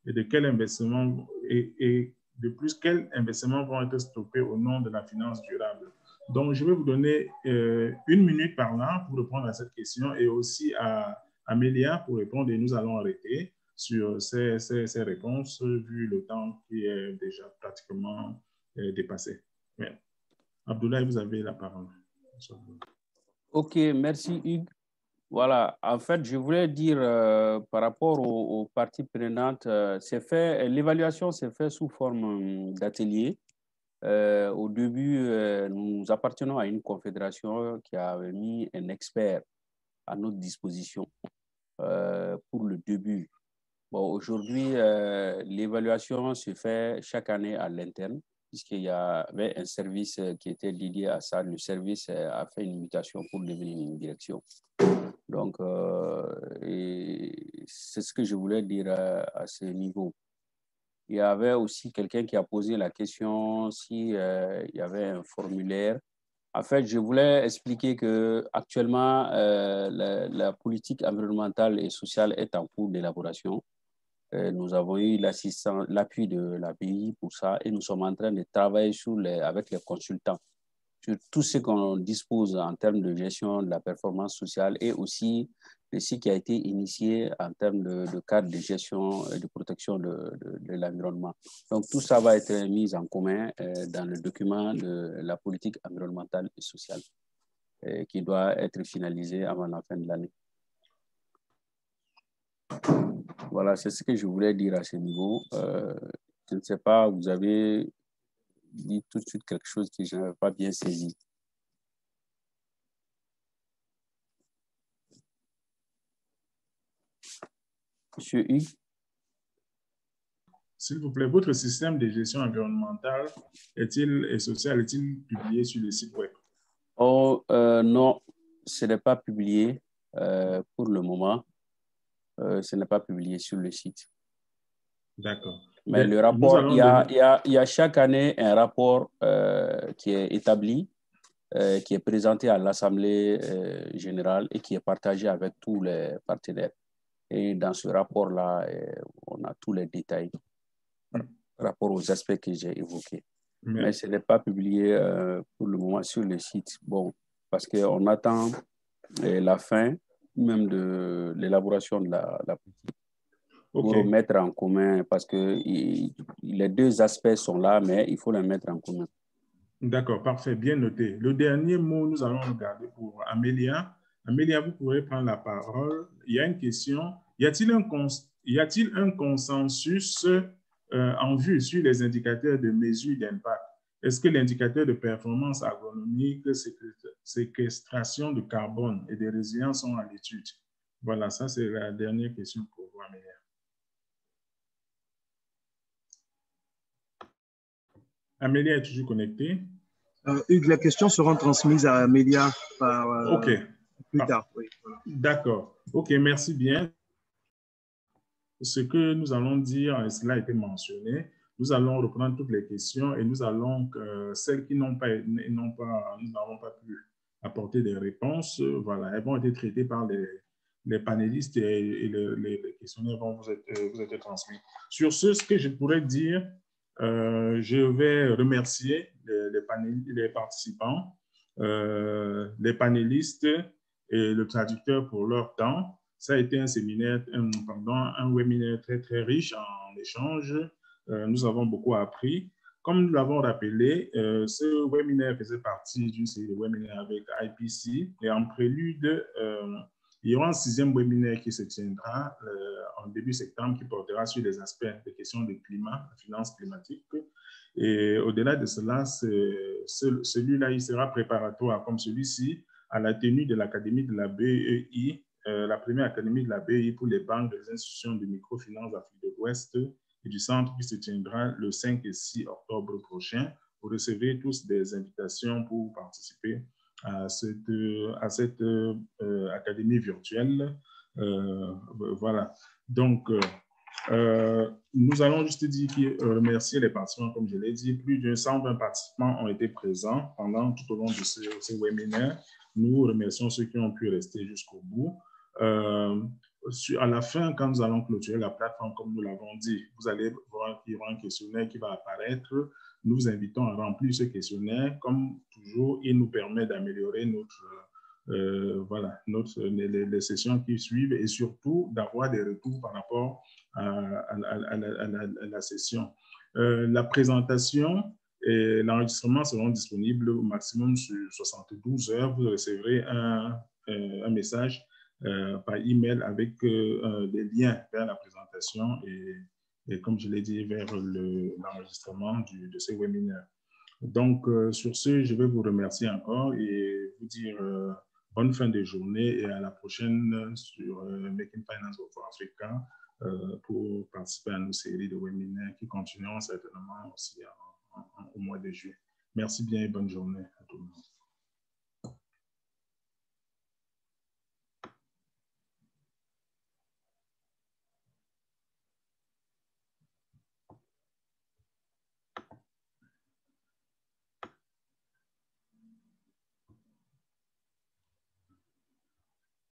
Et de quel investissement, et de plus, quels investissements vont être stoppés au nom de la finance durable? Donc, je vais vous donner 1 minute par là pour répondre à cette question, et aussi à Amélia pour répondre, et nous allons arrêter sur ces réponses, vu le temps qui est déjà pratiquement dépassé. Ouais. Abdoulaye, vous avez la parole. OK, merci Hugues. Voilà, en fait, je voulais dire par rapport aux parties prenantes, l'évaluation s'est faite sous forme d'atelier. Au début, nous appartenons à une confédération qui avait mis un expert à notre disposition pour le début. Bon, aujourd'hui, l'évaluation se fait chaque année à l'interne, puisqu'il y avait un service qui était dédié à ça. Le service a fait une mutation pour devenir une direction. Donc, c'est ce que je voulais dire à ce niveau. Il y avait aussi quelqu'un qui a posé la question s'il y avait un formulaire. En fait, je voulais expliquer qu'actuellement, la politique environnementale et sociale est en cours d'élaboration. Nous avons eu l'appui de l'API pour ça, et nous sommes en train de travailler avec les consultants sur tout ce qu'on dispose en termes de gestion de la performance sociale, et aussi de ce qui a été initié en termes de cadre de gestion et de protection de l'environnement. Donc, tout ça va être mis en commun dans le document de la politique environnementale et sociale qui doit être finalisé avant la fin de l'année. Voilà, c'est ce que je voulais dire à ce niveau. Je ne sais pas, vous avez dit tout de suite quelque chose que je n'avais pas bien saisi. Monsieur Hugues? s'il vous plaît, votre système de gestion environnementale et sociale est-il publié sur le site web? Oh, non, ce n'est pas publié pour le moment. Ce n'est pas publié sur le site. D'accord. Mais le rapport, il y a chaque année un rapport qui est établi, qui est présenté à l'Assemblée générale et qui est partagé avec tous les partenaires. Et dans ce rapport-là, on a tous les détails par rapport aux aspects que j'ai évoqués. Mais ce n'est pas publié pour le moment sur le site. Bon, parce qu'on attend la fin même de l'élaboration de la politique pour mettre en commun, parce que les deux aspects sont là, mais il faut les mettre en commun. D'accord, parfait, bien noté. Le dernier mot, nous allons le garder pour Amélia. Amélia, vous pourrez prendre la parole. Il y a une question. Y a-t-il un consensus en vue sur les indicateurs de mesure d'impact? Est-ce que l'indicateur de performance agronomique, séquestration de carbone et de résilience sont à l'étude? Voilà, ça c'est la dernière question pour vous, Amélia. Amélia est toujours connectée? Hugues, la question sera transmise à Amélia plus tard. Oui, voilà. D'accord. OK, merci bien. Ce que nous allons dire, et cela a été mentionné, nous allons reprendre toutes les questions et nous allons, celles qui nous n'avons pas pu apporter des réponses, voilà, elles vont être traitées par les panélistes et les questionnaires vont vous être transmis. Sur ce que je pourrais dire, je vais remercier les participants, les panélistes et le traducteur pour leur temps. Ça a été un séminaire, un webinaire très, très riche en échanges. Nous avons beaucoup appris. Comme nous l'avons rappelé, ce webinaire faisait partie d'une série de webinaires avec IPC. Et en prélude, il y aura un 6e webinaire qui se tiendra en début septembre qui portera sur les aspects des questions de climat, de finances climatiques. Et au-delà de cela, celui-là, il sera préparatoire comme celui-ci à la tenue de l'Académie de la BEI, la première académie de la BEI pour les banques des institutions de microfinance d'Afrique de l'Ouest et du centre qui se tiendra le 5 et 6 octobre prochain. Vous recevez tous des invitations pour participer à cette académie virtuelle. Voilà. Donc, nous allons juste dire remercier les participants, comme je l'ai dit. Plus de 120 participants ont été présents tout au long de ce webinaire. Nous remercions ceux qui ont pu rester jusqu'au bout. À la fin, quand nous allons clôturer la plateforme, comme nous l'avons dit, vous allez voir qu'il y aura un questionnaire qui va apparaître. Nous vous invitons à remplir ce questionnaire. Comme toujours, il nous permet d'améliorer les sessions qui suivent et surtout d'avoir des retours par rapport à la session. La présentation et l'enregistrement seront disponibles au maximum sur 72 heures. Vous recevrez un message par email avec des liens vers la présentation et comme je l'ai dit, vers l'enregistrement de ces webinaires. Donc, sur ce, je vais vous remercier encore et vous dire bonne fin de journée et à la prochaine sur Making Finance for Africa pour participer à nos séries de webinaires qui continueront certainement aussi au mois de juillet. Merci bien et bonne journée.